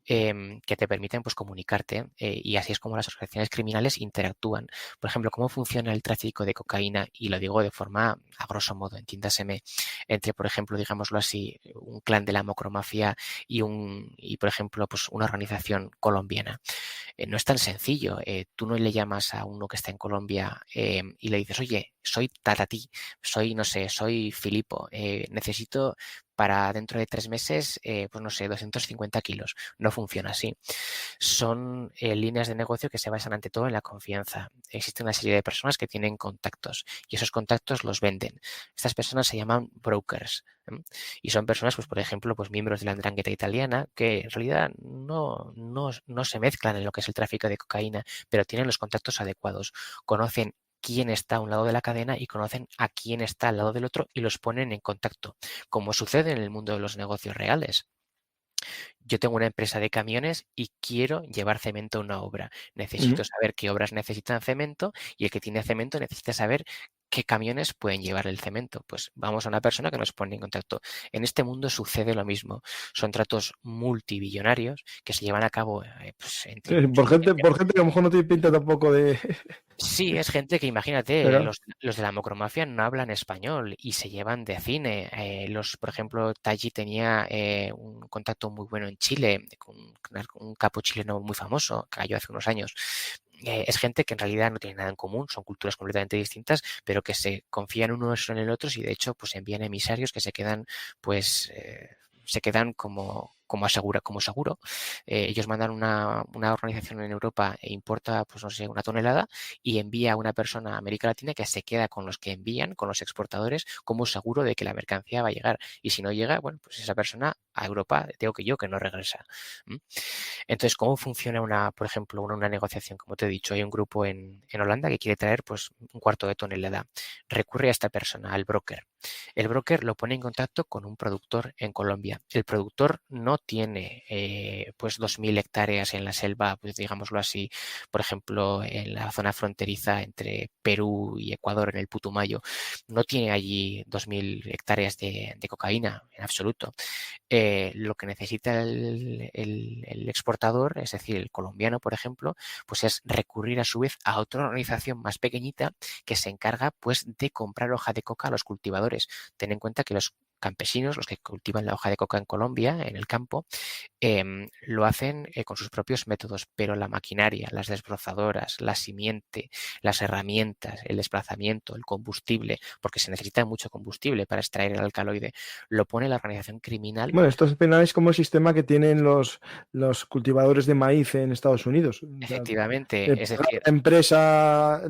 que te permiten pues comunicarte y así es como las organizaciones criminales interactúan. Por ejemplo, cómo funciona el tráfico de cocaína, y lo digo de forma a grosso modo, entiéndaseme, entre, por ejemplo, digámoslo así, un clan de la macromafia y por ejemplo, pues una organización colombiana. No es tan sencillo. Tú no le llamas a uno que está en Colombia y le dices, oye, soy Tatatí, soy, no sé, soy Filipo, necesito para dentro de 3 meses, pues no sé, 250 kilos. No funciona así. Son líneas de negocio que se basan ante todo en la confianza. Existe una serie de personas que tienen contactos y esos contactos los venden. Estas personas se llaman brokers. Y son personas, pues por ejemplo, pues miembros de la 'ndrangheta italiana que en realidad no se mezclan en lo que es el tráfico de cocaína, pero tienen los contactos adecuados. Conocen quién está a un lado de la cadena y conocen a quién está al lado del otro y los ponen en contacto, como sucede en el mundo de los negocios reales. Yo tengo una empresa de camiones y quiero llevar cemento a una obra. Necesito saber qué obras necesitan cemento y el que tiene cemento necesita saber qué camiones pueden llevar el cemento. Pues vamos a una persona que nos pone en contacto. En este mundo sucede lo mismo. Son tratos multibillonarios que se llevan a cabo pues, Sí, entre muchos. por gente que a lo mejor no tiene pinta tampoco de... Sí, es gente que imagínate, Pero, los de la macromafia no hablan español y se llevan de cine. Por ejemplo, Taji tenía un contacto muy bueno en Chile con un capo chileno muy famoso que cayó hace unos años. Es gente que en realidad no tiene nada en común, son culturas completamente distintas, pero que se confían unos en el otro y de hecho pues envían emisarios que se quedan pues se quedan como seguro. Ellos mandan una organización en Europa e importa, pues no sé, una tonelada y envía a una persona a América Latina que se queda con los que envían, con los exportadores, como seguro de que la mercancía va a llegar. Y si no llega, bueno, pues esa persona a Europa, tengo que no regresa. ¿Mm? Entonces, ¿cómo funciona por ejemplo, una negociación? Como te he dicho, hay un grupo en Holanda que quiere traer pues un cuarto de tonelada. Recurre a esta persona, al broker. El broker lo pone en contacto con un productor en Colombia. El productor no tiene pues 2.000 hectáreas en la selva, pues digámoslo así, por ejemplo, en la zona fronteriza entre Perú y Ecuador, en el Putumayo, no tiene allí 2.000 hectáreas de cocaína en absoluto. Lo que necesita el exportador, es decir, el colombiano, por ejemplo, pues es recurrir a su vez a otra organización más pequeñita que se encarga pues de comprar hoja de coca a los cultivadores. Ten en cuenta que los campesinos, los que cultivan la hoja de coca en Colombia, en el campo, lo hacen con sus propios métodos, pero la maquinaria, las desbrozadoras, la simiente, las herramientas, el desplazamiento, el combustible, porque se necesita mucho combustible para extraer el alcaloide, lo pone la organización criminal. Bueno, esto al final es como el sistema que tienen los cultivadores de maíz en Estados Unidos. O sea, Efectivamente, es paga decir, la empresa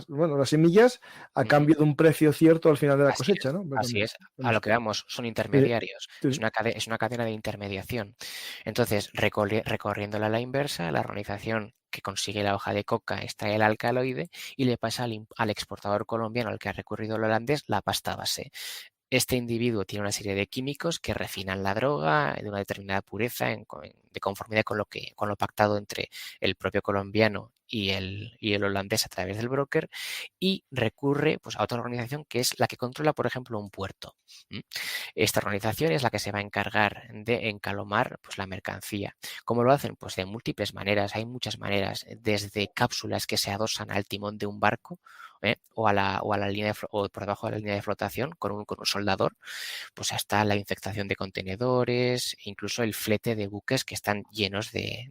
bueno, las semillas a ujú, cambio de un precio cierto al final de la así cosecha, es, ¿no? así es. A lo que vamos, son Sí, intermediarios. Es sí. una, es una cadena de intermediación. Entonces, recorriéndola a la inversa, la organización que consigue la hoja de coca extrae el alcaloide y le pasa al exportador colombiano al que ha recurrido el holandés la pasta base. Este individuo tiene una serie de químicos que refinan la droga de una determinada pureza de conformidad con lo pactado entre el propio colombiano y el holandés a través del broker, y recurre pues, a otra organización que es la que controla, por ejemplo, un puerto. ¿Mm? Esta organización es la que se va a encargar de encalomar pues, la mercancía. ¿Cómo lo hacen? Pues de múltiples maneras. Hay muchas maneras, desde cápsulas que se adosan al timón de un barco, o a la línea o por debajo de la línea de flotación con un soldador, pues hasta la infectación de contenedores, incluso el flete de buques que están llenos de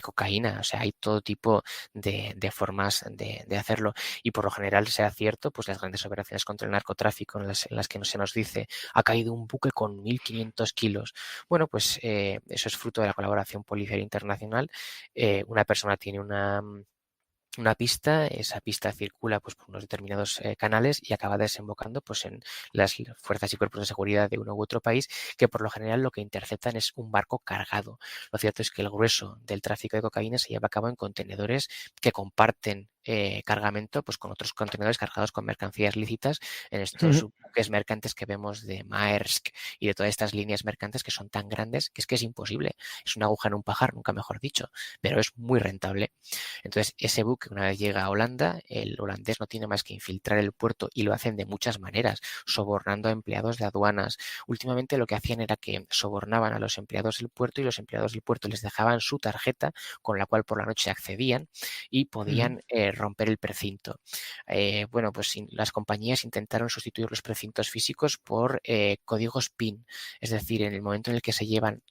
cocaína. O sea, hay todo tipo de formas de hacerlo, y por lo general sea cierto, pues las grandes operaciones contra el narcotráfico en las que no se nos dice ha caído un buque con 1.500 kilos. Bueno, pues eso es fruto de la colaboración policial internacional. Una persona tiene una pista, esa pista circula pues, por unos determinados canales y acaba desembocando pues, en las fuerzas y cuerpos de seguridad de uno u otro país, que por lo general lo que interceptan es un barco cargado. Lo cierto es que el grueso del tráfico de cocaína se lleva a cabo en contenedores que comparten cargamento pues, con otros contenedores cargados con mercancías lícitas, en estos buques mercantes que vemos de Maersk y de todas estas líneas mercantes que son tan grandes que es imposible. Es una aguja en un pajar, nunca mejor dicho, pero es muy rentable. Entonces, ese buque, una vez llega a Holanda, el holandés no tiene más que infiltrar el puerto, y lo hacen de muchas maneras, sobornando a empleados de aduanas. Últimamente lo que hacían era que sobornaban a los empleados del puerto, y los empleados del puerto les dejaban su tarjeta con la cual por la noche accedían y podían romper el precinto. Bueno, pues las compañías intentaron sustituir los precintos físicos por códigos PIN, es decir, en el momento en el que se llevan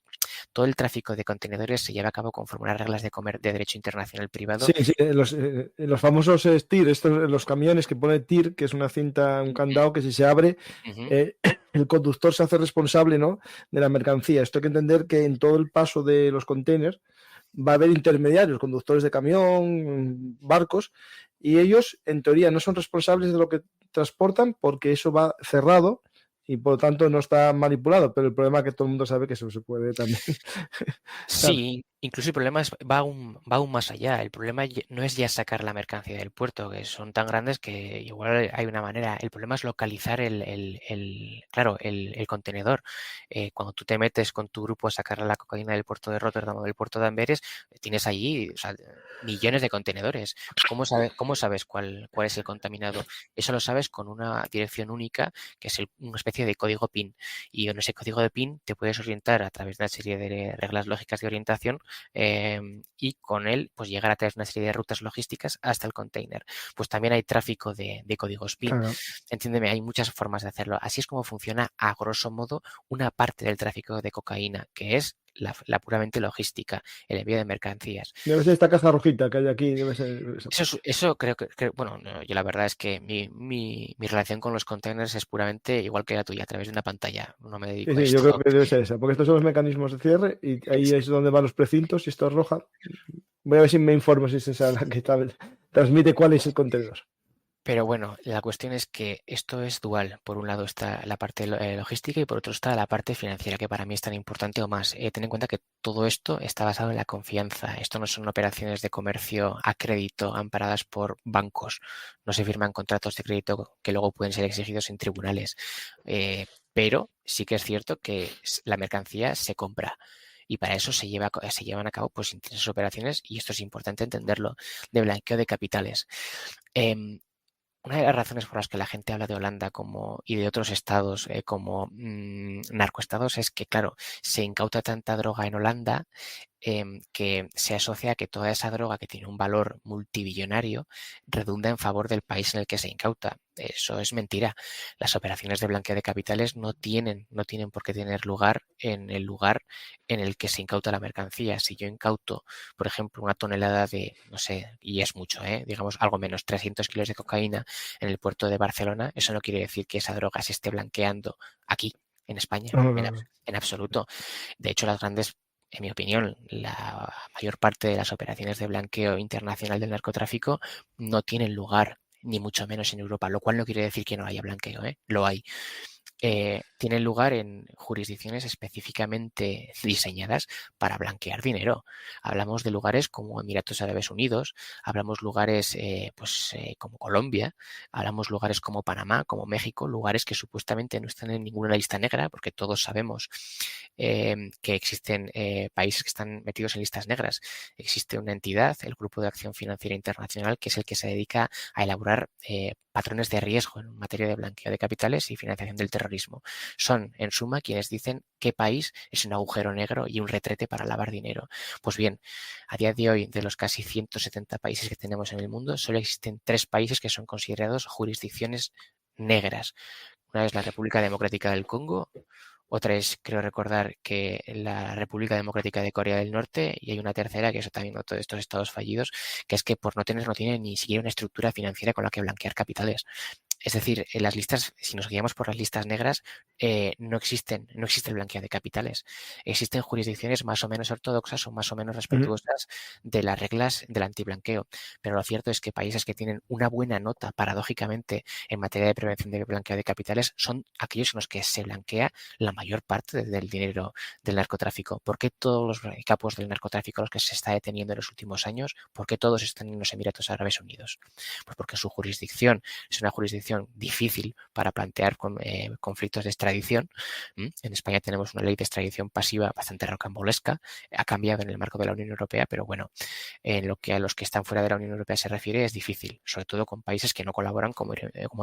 todo el tráfico de contenedores se lleva a cabo conforme a las reglas de derecho internacional privado. Sí, sí, los famosos TIR, estos, los camiones que pone TIR, que es una cinta, un candado que si se abre, el conductor se hace responsable, ¿no?, de la mercancía. Esto hay que entender que en todo el paso de los containers va a haber intermediarios, conductores de camión, barcos, y ellos en teoría no son responsables de lo que transportan porque eso va cerrado y por lo tanto no está manipulado, pero el problema es que todo el mundo sabe que eso se puede también. Claro. Sí, incluso el problema va aún más allá. El problema no es ya sacar la mercancía del puerto, que son tan grandes que igual hay una manera. El problema es localizar claro, el contenedor. Cuando tú te metes con tu grupo a sacar la cocaína del puerto de Rotterdam o del puerto de Amberes, tienes allí, o sea, millones de contenedores. Cómo sabes cuál es el contaminado? Eso lo sabes con una dirección única, que es una especie de código PIN. Y en ese código de PIN te puedes orientar a través de una serie de reglas lógicas de orientación, y con él pues llegar a través de una serie de rutas logísticas hasta el container. Pues también hay tráfico de códigos PIN. Claro. Entiéndeme, hay muchas formas de hacerlo. Así es como funciona a grosso modo una parte del tráfico de cocaína, que es la puramente logística, el envío de mercancías. Debe ser esta caja rojita que hay aquí, debe ser. Eso creo bueno, no, yo la verdad es que mi relación con los containers es puramente igual que la tuya, a través de una pantalla. No me Sí, dedico a sí, yo creo esto. que debe ser esa, porque estos son los mecanismos de cierre y ahí es donde van los precintos y esto es roja. Voy a ver si me informo si es esa la que transmite cuál es el contenedor. Pero bueno, la cuestión es que esto es dual. Por un lado está la parte logística y por otro está la parte financiera, que para mí es tan importante o más. Ten en cuenta que todo esto está basado en la confianza. Esto no son operaciones de comercio a crédito amparadas por bancos. No se firman contratos de crédito que luego pueden ser exigidos en tribunales. pero sí que es cierto que la mercancía se compra. Y para eso se llevan a cabo pues intensas operaciones, y esto es importante entenderlo, de blanqueo de capitales. Em, una de las razones por las que la gente habla de Holanda y de otros estados como narcoestados es que, claro, se incauta tanta droga en Holanda que se asocia a que toda esa droga, que tiene un valor multibillonario, redunda en favor del país en el que se incauta. Eso es mentira. Las operaciones de blanqueo de capitales no tienen por qué tener lugar en el lugar en el que se incauta la mercancía. Si yo incauto, por ejemplo, una tonelada de, no sé, y es mucho, digamos algo menos, 300 kilos de cocaína en el puerto de Barcelona, eso no quiere decir que esa droga se esté blanqueando aquí, en España, No, no, no. en absoluto. De hecho, en mi opinión, la mayor parte de las operaciones de blanqueo internacional del narcotráfico no tienen lugar, ni mucho menos en Europa, lo cual no quiere decir que no haya blanqueo, ¿eh? Lo hay. Tienen lugar en jurisdicciones específicamente diseñadas para blanquear dinero. Hablamos de lugares como Emiratos Árabes Unidos, hablamos lugares como Colombia, hablamos lugares como Panamá, como México, lugares que supuestamente no están en ninguna lista negra, porque todos sabemos que existen países que están metidos en listas negras. Existe una entidad, el Grupo de Acción Financiera Internacional, que es el que se dedica a elaborar patrones de riesgo en materia de blanqueo de capitales y financiación del terrorismo. Son, en suma, quienes dicen qué país es un agujero negro y un retrete para lavar dinero. Pues bien, a día de hoy, de los casi 170 países que tenemos en el mundo, solo existen 3 países que son considerados jurisdicciones negras. Una es la República Democrática del Congo, otra es, creo recordar, que la República Democrática de Corea del Norte, y hay una tercera, que es también otro de estos estados fallidos, que es que por no tiene ni siquiera una estructura financiera con la que blanquear capitales. Es decir, en las listas, si nos guiamos por las listas negras, no existe el blanqueo de capitales. Existen jurisdicciones más o menos ortodoxas o más o menos Ujú. respetuosas de las reglas del antiblanqueo. Pero lo cierto es que países que tienen una buena nota, paradójicamente, en materia de prevención de blanqueo de capitales, son aquellos en los que se blanquea la mayor parte del dinero del narcotráfico. ¿Por qué todos los capos del narcotráfico a los que se está deteniendo en los últimos años, por qué todos están en los Emiratos Árabes Unidos? Pues porque su jurisdicción es una jurisdicción difícil para plantear conflictos de extradición. En España tenemos una ley de extradición pasiva bastante rocambolesca, ha cambiado en el marco de la Unión Europea, pero bueno, en lo que a los que están fuera de la Unión Europea se refiere es difícil, sobre todo con países que no colaboran como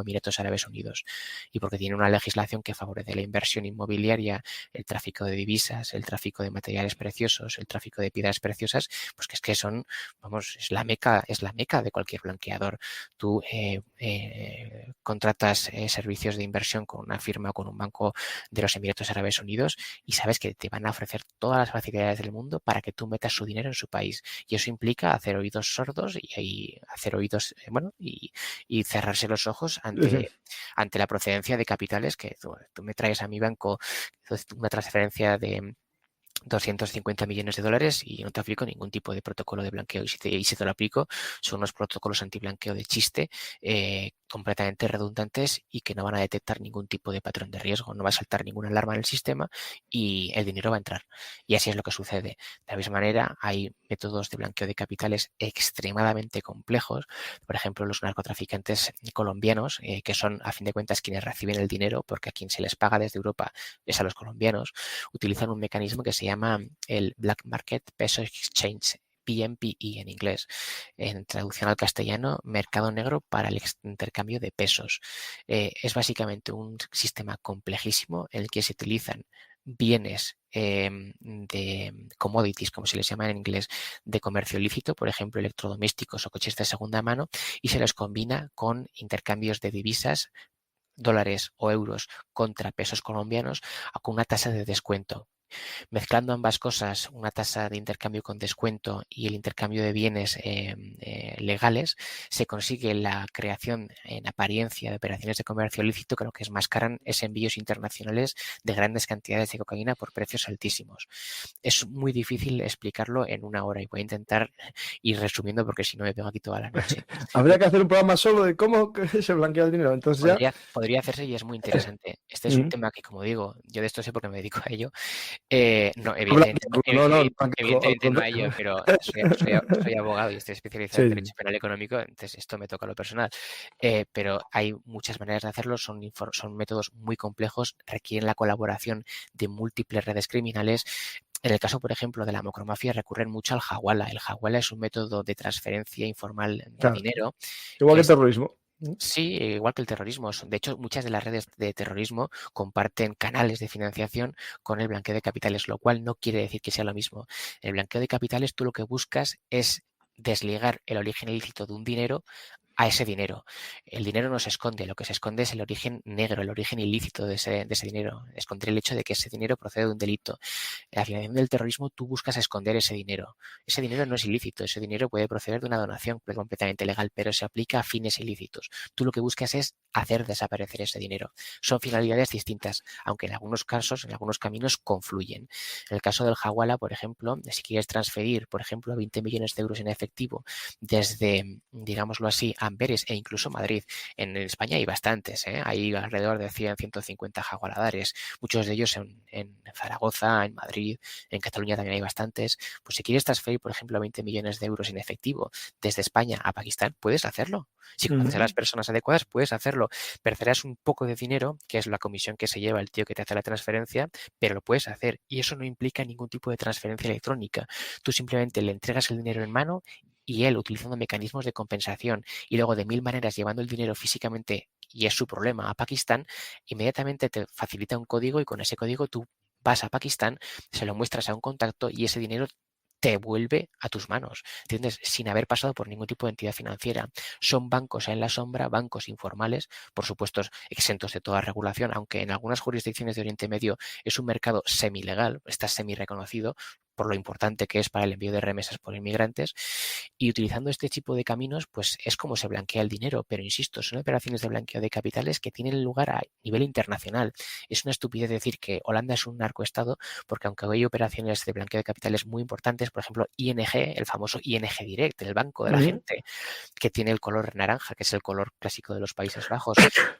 Emiratos Árabes Unidos, y porque tiene una legislación que favorece la inversión inmobiliaria, el tráfico de divisas, el tráfico de materiales preciosos, el tráfico de piedras preciosas, pues que es que son, vamos, es la meca de cualquier blanqueador. Tú contratas servicios de inversión con una firma o con un banco de los Emiratos Árabes Unidos y sabes que te van a ofrecer todas las facilidades del mundo para que tú metas su dinero en su país. Y eso implica hacer oídos sordos y hacer oídos, y cerrarse los ojos Sí, sí. ante la procedencia de capitales que tú me traes a mi banco una transferencia de 250 millones de dólares y no te aplico ningún tipo de protocolo de blanqueo. Y si te lo aplico, son unos protocolos antiblanqueo de chiste completamente redundantes y que no van a detectar ningún tipo de patrón de riesgo. No va a saltar ninguna alarma en el sistema y el dinero va a entrar. Y así es lo que sucede. De la misma manera, hay métodos de blanqueo de capitales extremadamente complejos. Por ejemplo, los narcotraficantes colombianos, que son, a fin de cuentas, quienes reciben el dinero, porque a quien se les paga desde Europa es a los colombianos, utilizan un mecanismo que se llama el Black Market Peso Exchange, PMPE en inglés. En traducción al castellano, mercado negro para el intercambio de pesos. Es básicamente un sistema complejísimo en el que se utilizan bienes de commodities, como se les llama en inglés, de comercio ilícito, por ejemplo, electrodomésticos o coches de segunda mano, y se los combina con intercambios de divisas, dólares o euros contra pesos colombianos, con una tasa de descuento. Mezclando ambas cosas, una tasa de intercambio con descuento y el intercambio de bienes legales, se consigue la creación en apariencia de operaciones de comercio ilícito que lo que enmascaran es envíos internacionales de grandes cantidades de cocaína por precios altísimos. Es muy difícil explicarlo en una hora y voy a intentar ir resumiendo porque si no me pego aquí toda la noche. Habría que hacer un programa solo de cómo se blanquea el dinero. Entonces ya. Podría hacerse y es muy interesante. Este es un Ujú. tema que, como digo, yo de esto sé porque me dedico a ello, No, No, no, evidentemente no a ello, pero soy abogado y estoy especializado en sí, derecho penal económico, entonces esto me toca a lo personal. Pero hay muchas maneras de hacerlo, son métodos muy complejos, requieren la colaboración de múltiples redes criminales. En el caso, por ejemplo, de la macromafia, recurren mucho al hawala. El hawala es un método de transferencia informal de claro. dinero Igual que que es terrorismo. sí, igual que el terrorismo. De hecho, muchas de las redes de terrorismo comparten canales de financiación con el blanqueo de capitales, lo cual no quiere decir que sea lo mismo. En el blanqueo de capitales, tú lo que buscas es desligar el origen ilícito de un dinero a ese dinero. El dinero no se esconde, lo que se esconde es el origen negro, el origen ilícito de ese dinero. Esconder el hecho de que ese dinero procede de un delito. En la financiación del terrorismo tú buscas esconder ese dinero. Ese dinero no es ilícito, ese dinero puede proceder de una donación completamente legal, pero se aplica a fines ilícitos. Tú lo que buscas es hacer desaparecer ese dinero. Son finalidades distintas, aunque en algunos casos, en algunos caminos confluyen. En el caso del hawala, por ejemplo, si quieres transferir, por ejemplo, 20 millones de euros en efectivo desde, digámoslo así, Amberes e incluso Madrid. En España hay bastantes, ¿eh? Hay alrededor de 100, 150 jaguaradares, muchos de ellos en Zaragoza, en Madrid, en Cataluña también hay bastantes. Pues si quieres transferir, por ejemplo, 20 millones de euros en efectivo desde España a Pakistán, puedes hacerlo. Si conoces a las personas adecuadas, puedes hacerlo. Perderás un poco de dinero, que es la comisión que se lleva el tío que te hace la transferencia, pero lo puedes hacer y eso no implica ningún tipo de transferencia electrónica. Tú simplemente le entregas el dinero en mano y él, utilizando mecanismos de compensación y luego de mil maneras llevando el dinero físicamente, y es su problema, a Pakistán, inmediatamente te facilita un código y con ese código tú vas a Pakistán, se lo muestras a un contacto y ese dinero te vuelve a tus manos, ¿entiendes? Sin haber pasado por ningún tipo de entidad financiera. Son bancos en la sombra, bancos informales, por supuesto exentos de toda regulación, aunque en algunas jurisdicciones de Oriente Medio es un mercado semilegal, está semi reconocido por lo importante que es para el envío de remesas por inmigrantes, y utilizando este tipo de caminos, pues es como se blanquea el dinero, pero insisto, son operaciones de blanqueo de capitales que tienen lugar a nivel internacional. Es una estupidez decir que Holanda es un narcoestado, porque aunque hay operaciones de blanqueo de capitales muy importantes, por ejemplo, ING, el famoso ING Direct, el banco de la gente, que tiene el color naranja, que es el color clásico de los Países Bajos,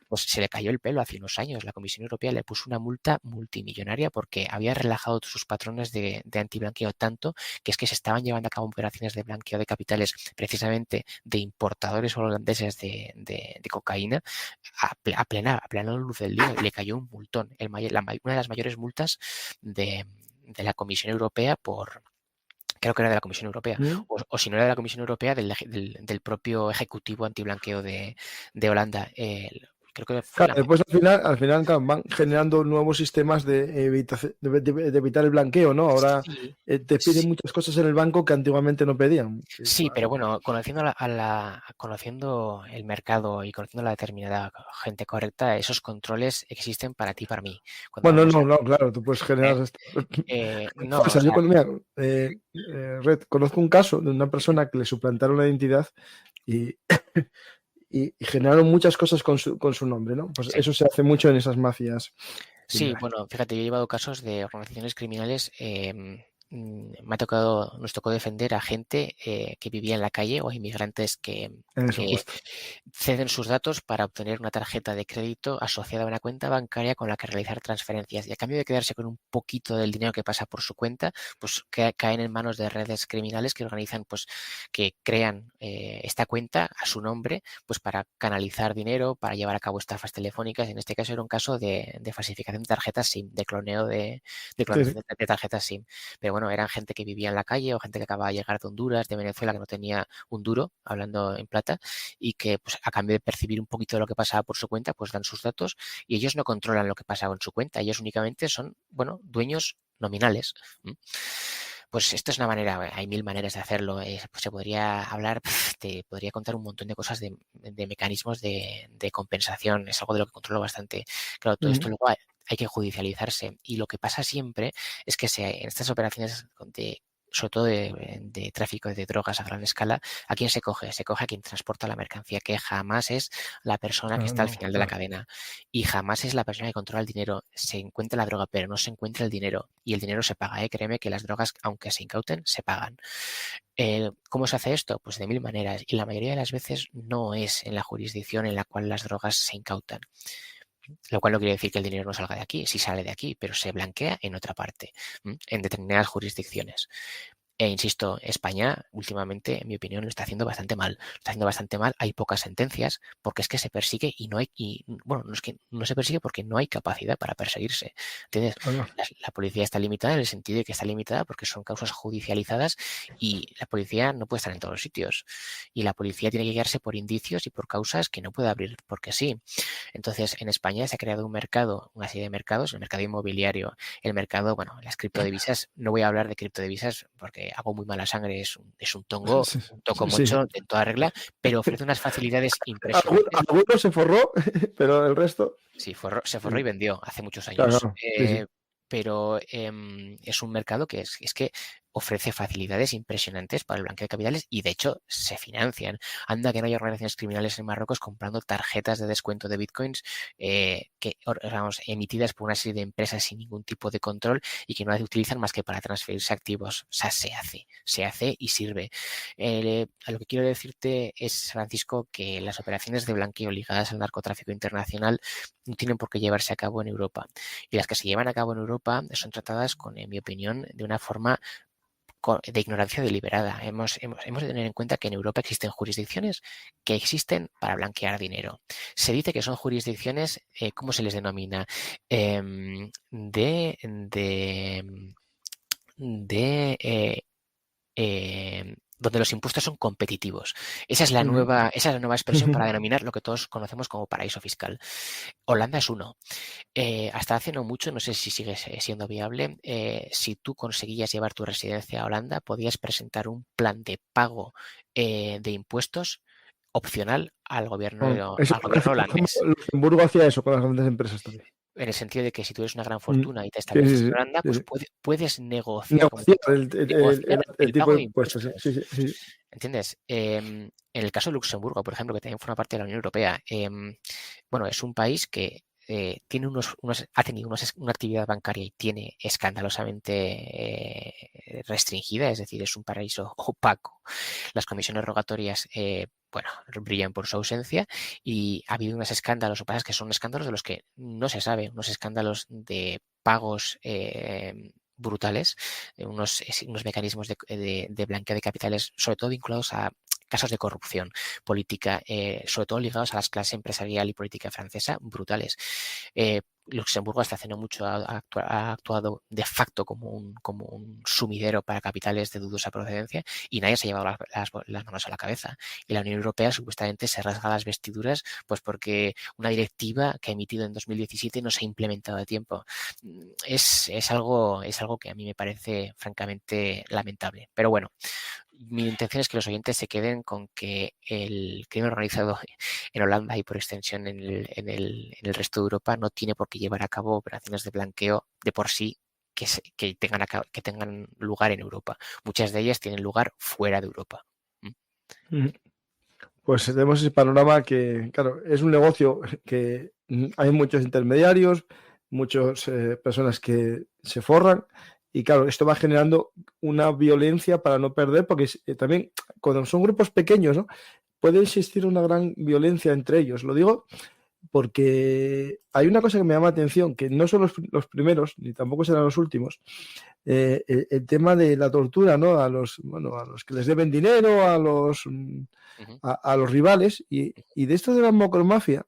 pues se le cayó el pelo hace unos años. La Comisión Europea le puso una multa multimillonaria porque había relajado sus patrones de antiblanqueo tanto que es que se estaban llevando a cabo operaciones de blanqueo de capitales precisamente de importadores holandeses de cocaína a plena luz del día y le cayó un multón, una de las mayores multas de la Comisión Europea por, creo que era de la Comisión Europea, o si no era de la Comisión Europea, del propio Ejecutivo Antiblanqueo de Holanda. Creo que fue Claro, la después al final claro, van generando nuevos sistemas de evitar el blanqueo, ¿no? Ahora sí, te piden sí, muchas cosas en el banco que antiguamente no pedían. sí, pero bueno, conociendo conociendo el mercado y conociendo la determinada gente correcta, esos controles existen para ti y para mí. Cuando Bueno, vamos no, no, claro, tú puedes a, generar esto. no, o Pasa, sea, mira, Red, conozco un caso de una persona que le suplantaron la identidad y, y generaron muchas cosas con su nombre, ¿no? Pues sí. eso se hace mucho en esas mafias Sí, criminales. bueno, fíjate, yo he llevado casos de organizaciones criminales. Nos tocó defender a gente que vivía en la calle o a inmigrantes Eso, que justo. ceden sus datos para obtener una tarjeta de crédito asociada a una cuenta bancaria con la que realizar transferencias. Y a cambio de quedarse con un poquito del dinero que pasa por su cuenta, pues caen en manos de redes criminales que organizan, pues, que crean esta cuenta a su nombre, pues para canalizar dinero, para llevar a cabo estafas telefónicas. En este caso era un caso de falsificación de tarjetas SIM, de cloneo de Sí, sí. clonación de tarjetas SIM. Pero bueno, eran gente que vivía en la calle o gente que acababa de llegar de Honduras, de Venezuela, que no tenía un duro, hablando en plata, y que pues a cambio de percibir un poquito de lo que pasaba por su cuenta, pues dan sus datos y ellos no controlan lo que pasaba en su cuenta, ellos únicamente son, bueno, dueños nominales. Pues esto es una manera, hay mil maneras de hacerlo. Pues se podría hablar, te podría contar un montón de cosas de mecanismos de compensación. Es algo de lo que controlo bastante. Claro, todo esto luego hay que judicializarse. Y lo que pasa siempre es que en estas operaciones sobre todo de tráfico de drogas a gran escala, ¿a quién se coge? Se coge a quien transporta la mercancía, que jamás es la persona que Ah, está al no, final de la claro. cadena y jamás es la persona que controla el dinero. Se encuentra la droga, pero no se encuentra el dinero y el dinero se paga. Créeme que las drogas, aunque se incauten, se pagan. ¿Cómo se hace esto? Pues de mil maneras y la mayoría de las veces no es en la jurisdicción en la cual las drogas se incautan. Lo cual no quiere decir que el dinero no salga de aquí, sí sale de aquí, pero se blanquea en otra parte, en determinadas jurisdicciones. E insisto, España últimamente, en mi opinión, lo está haciendo bastante mal. Lo está haciendo bastante mal. Hay pocas sentencias porque es que se persigue y no hay, bueno, no es que no se persigue porque no hay capacidad para perseguirse. ¿Entiendes? Claro. La policía está limitada en el sentido de que está limitada porque son causas judicializadas y la policía no puede estar en todos los sitios. Y la policía tiene que guiarse por indicios y por causas que no puede abrir porque sí. Entonces, en España se ha creado un mercado, una serie de mercados, el mercado inmobiliario, el mercado, bueno, las criptodivisas, no voy a hablar de criptodivisas porque hago muy mala sangre, es un tongo, Sí, un toco sí. mocho en toda regla, pero ofrece unas facilidades impresionantes. Alguno se forró, pero el resto. Sí, se forró y Sí, vendió hace muchos claro, años. claro. Sí, sí. Pero es un mercado que es que ofrece facilidades impresionantes para el blanqueo de capitales y de hecho se financian. Anda que no hay organizaciones criminales en Marruecos comprando tarjetas de descuento de bitcoins vamos, emitidas por una serie de empresas sin ningún tipo de control y que no las utilizan más que para transferirse activos. O sea, se hace y sirve. A lo que quiero decirte es, Francisco, que las operaciones de blanqueo ligadas al narcotráfico internacional no tienen por qué llevarse a cabo en Europa. Y las que se llevan a cabo en Europa son tratadas con, en mi opinión, de una forma de ignorancia deliberada. Hemos de tener en cuenta que en Europa existen jurisdicciones que existen para blanquear dinero. Se dice que son jurisdicciones, ¿cómo se les denomina? Donde los impuestos son competitivos. Ujú. Esa es la nueva expresión para denominar lo que todos conocemos como paraíso fiscal. Holanda es uno. Hasta hace no mucho, no sé si sigue siendo viable, si tú conseguías llevar tu residencia a Holanda, podías presentar un plan de pago de impuestos opcional al gobierno holandés. Luxemburgo hacía eso con las grandes empresas también. En el sentido de que si tú eres una gran Mm. fortuna y te Sí, estableces sí, en sí, Holanda, sí, pues sí. puedes negociar, Negociar negociar el el tipo pago de de impuestos, sí, impuestos. sí, sí, sí. ¿Entiendes? En el caso de Luxemburgo, por ejemplo, que también forma parte de la Unión Europea, bueno, es un país que tiene ha tenido una actividad bancaria y tiene escandalosamente restringida, es decir, es un paraíso opaco. Las comisiones rogatorias, bueno, brillan por su ausencia y ha habido unos escándalos, lo que pasa es que son escándalos de los que no se sabe, unos escándalos de pagos brutales, unos mecanismos de blanqueo de capitales, sobre todo vinculados a casos de corrupción política, sobre todo ligados a las clases empresarial y política francesa, brutales. Luxemburgo hasta hace no mucho ha actuado de facto como un sumidero para capitales de dudosa procedencia y nadie se ha llevado las manos a la cabeza. Y la Unión Europea supuestamente se rasga las vestiduras pues porque una directiva que ha emitido en 2017 no se ha implementado a tiempo. Es algo que a mí me parece francamente lamentable. Pero bueno, mi intención es que los oyentes se queden con que el crimen organizado en Holanda y por extensión en el resto de Europa no tiene por qué llevar a cabo operaciones de blanqueo de por sí que tengan lugar en Europa. Muchas de ellas tienen lugar fuera de Europa. Ujú. Pues tenemos ese panorama que, claro, es un negocio que hay muchos intermediarios, muchas personas que se forran y, claro, esto va generando una violencia para no perder, porque también cuando son grupos pequeños, ¿no? Puede existir una gran violencia entre ellos. Lo digo porque hay una cosa que me llama la atención, que no son los primeros, ni tampoco serán los últimos, el tema de la tortura, ¿no? Bueno, a los que les deben dinero, Ujú. a los rivales, y de esto de la Mocromafia,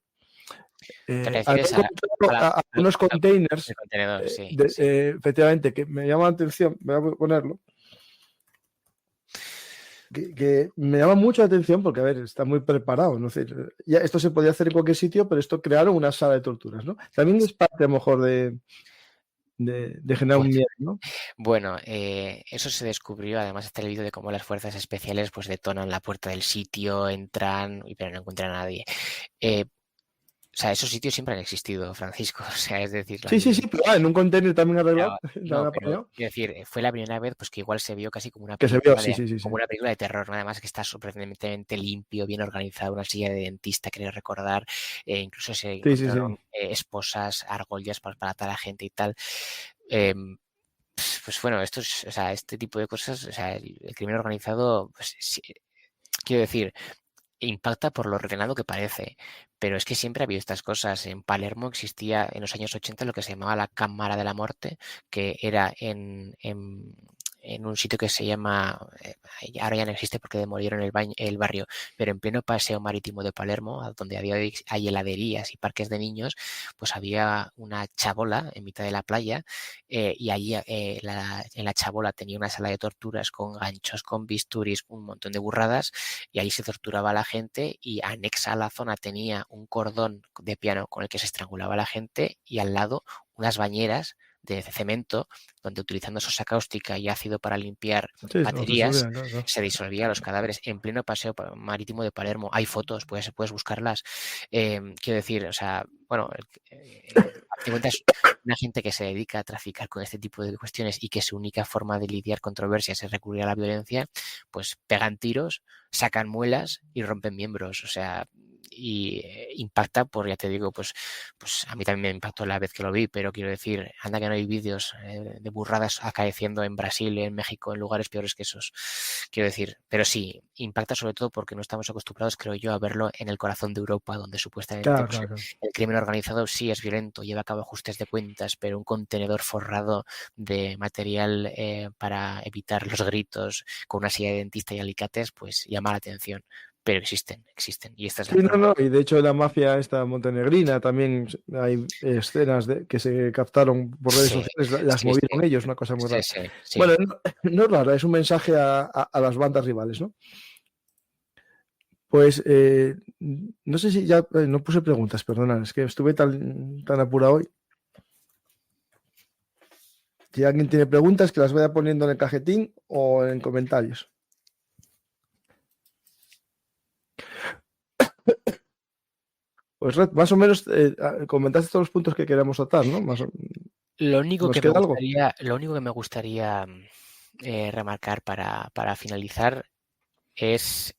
¿Te han refieres encontrado unos al containers, contenedor? Sí, sí. efectivamente, que me llama la atención, voy a ponerlo, que me llama mucho la atención porque, a ver, está muy preparado, ¿no? Es decir, ya esto se podía hacer en cualquier sitio, pero esto crearon una sala de torturas, ¿no? También es parte, a lo mejor, de generar un Bueno, miedo, ¿no? bueno, eso se descubrió, además está el vídeo de cómo las fuerzas especiales pues detonan la puerta del sitio, entran, pero no encuentran a nadie. O sea, esos sitios siempre han existido, Francisco. O sea, es decir, Sí, sí, sí, pero en un container también arreglado, no, tan pero apañado, quiero decir, fue la primera vez pues que igual se vio casi que se vio, sí, sí, sí, sí. como una película de terror, ¿no? Además que está sorprendentemente limpio, bien organizado, una silla de dentista, creo recordar, incluso se Sí, sí, sí. encontraron esposas, argollas para atar a la gente y tal. Em, pues bueno, o sea, este tipo de cosas, o sea, el crimen organizado, pues quiero decir, impacta por lo ordenado que parece, pero es que siempre ha habido estas cosas. En Palermo existía en los años 80 lo que se llamaba la Cámara de la Muerte, que era en un sitio que se llama, ahora ya no existe porque demolieron el barrio, pero en pleno paseo marítimo de Palermo, donde hay heladerías y parques de niños, pues había una chabola en mitad de la playa, y allí en la chabola tenía una sala de torturas con ganchos, con bisturís, un montón de burradas, y ahí se torturaba a la gente, y anexa a la zona tenía un cordón de piano con el que se estrangulaba a la gente, y al lado unas bañeras de cemento donde, utilizando sosa cáustica y ácido para limpiar Sí, los baterías, disolvían, claro. se disolvían los cadáveres en pleno paseo marítimo de Palermo. Hay fotos, puedes buscarlas. Quiero decir, o sea, bueno, a fin de cuentas, una gente que se dedica a traficar con este tipo de cuestiones y que su única forma de lidiar controversias es recurrir a la violencia, pues pegan tiros, sacan muelas y rompen miembros. O sea, y impacta por, ya te digo, pues a mí también me impactó la vez que lo vi, pero quiero decir, anda que no hay vídeos de burradas acaeciendo en Brasil, en México, en lugares peores que esos. Quiero decir, pero sí, impacta sobre todo porque no estamos acostumbrados, creo yo, a verlo en el corazón de Europa, donde supuestamente Claro, pues, claro, claro. el crimen organizado sí es violento, lleva a cabo ajustes de cuentas, pero un contenedor forrado de material para evitar los gritos, con una silla de dentista y alicates, pues llama la atención. Pero existen, y esta es la Sí, no, prueba. no, y de hecho la mafia esta montenegrina también hay escenas que se captaron por redes Sí, sociales, las sí, sí, movieron ellos, una cosa muy sí, rara. sí, sí. Bueno, no, no es rara, es un mensaje a las bandas rivales, ¿no? Pues no sé si ya no puse preguntas, perdona, es que estuve tan apurado hoy. Si alguien tiene preguntas, que las vaya poniendo en el cajetín o en comentarios. Pues Red, más o menos comentaste todos los puntos que queríamos tratar, ¿no? Lo único ¿Nos que me queda algo? gustaría, lo único que me gustaría remarcar para finalizar es,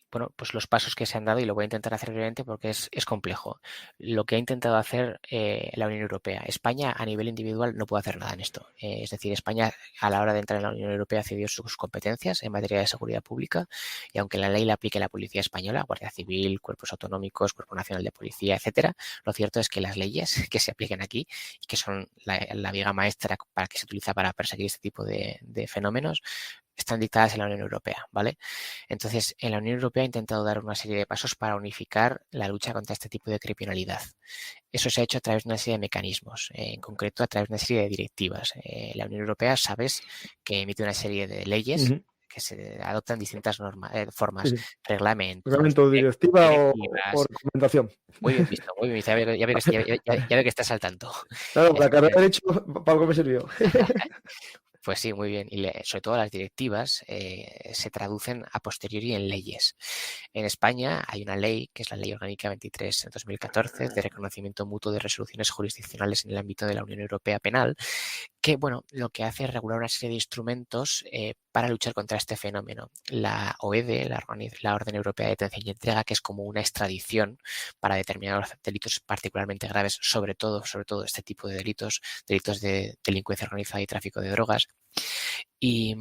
bueno, pues los pasos que se han dado, y lo voy a intentar hacer brevemente porque es complejo. Lo que ha intentado hacer la Unión Europea. España, a nivel individual, no puede hacer nada en esto. Es decir, España, a la hora de entrar en la Unión Europea, cedió sus competencias en materia de seguridad pública, y aunque la ley la aplique la Policía Española, Guardia Civil, cuerpos autonómicos, Cuerpo Nacional de Policía, etcétera, lo cierto es que las leyes que se apliquen aquí, y que son la viga maestra para que se utiliza para perseguir este tipo de fenómenos, están dictadas en la Unión Europea, ¿vale? Entonces, en la Unión Europea ha intentado dar una serie de pasos para unificar la lucha contra este tipo de criminalidad. Eso se ha hecho a través de una serie de mecanismos, en concreto a través de una serie de directivas. La Unión Europea, sabes, que emite una serie de leyes Ujú. que se adoptan distintas Sí, formas, sí. reglamentos, Reglamento, directiva o directivas. recomendación. Muy bien visto, muy bien visto. Ya ve que estás saltando. Claro, la carrera de Efectivamente. Derecho para algo me sirvió. Pues sí, muy bien. Y sobre todo las directivas se traducen a posteriori en leyes. En España hay una ley, que es la Ley Orgánica 23 de 2014, de reconocimiento mutuo de resoluciones jurisdiccionales en el ámbito de la Unión Europea Penal, que, bueno, lo que hace es regular una serie de instrumentos para luchar contra este fenómeno. La OED, la Orden Europea de Detención y Entrega, que es como una extradición para determinados delitos particularmente graves, sobre todo este tipo de delitos de delincuencia organizada y tráfico de drogas. Y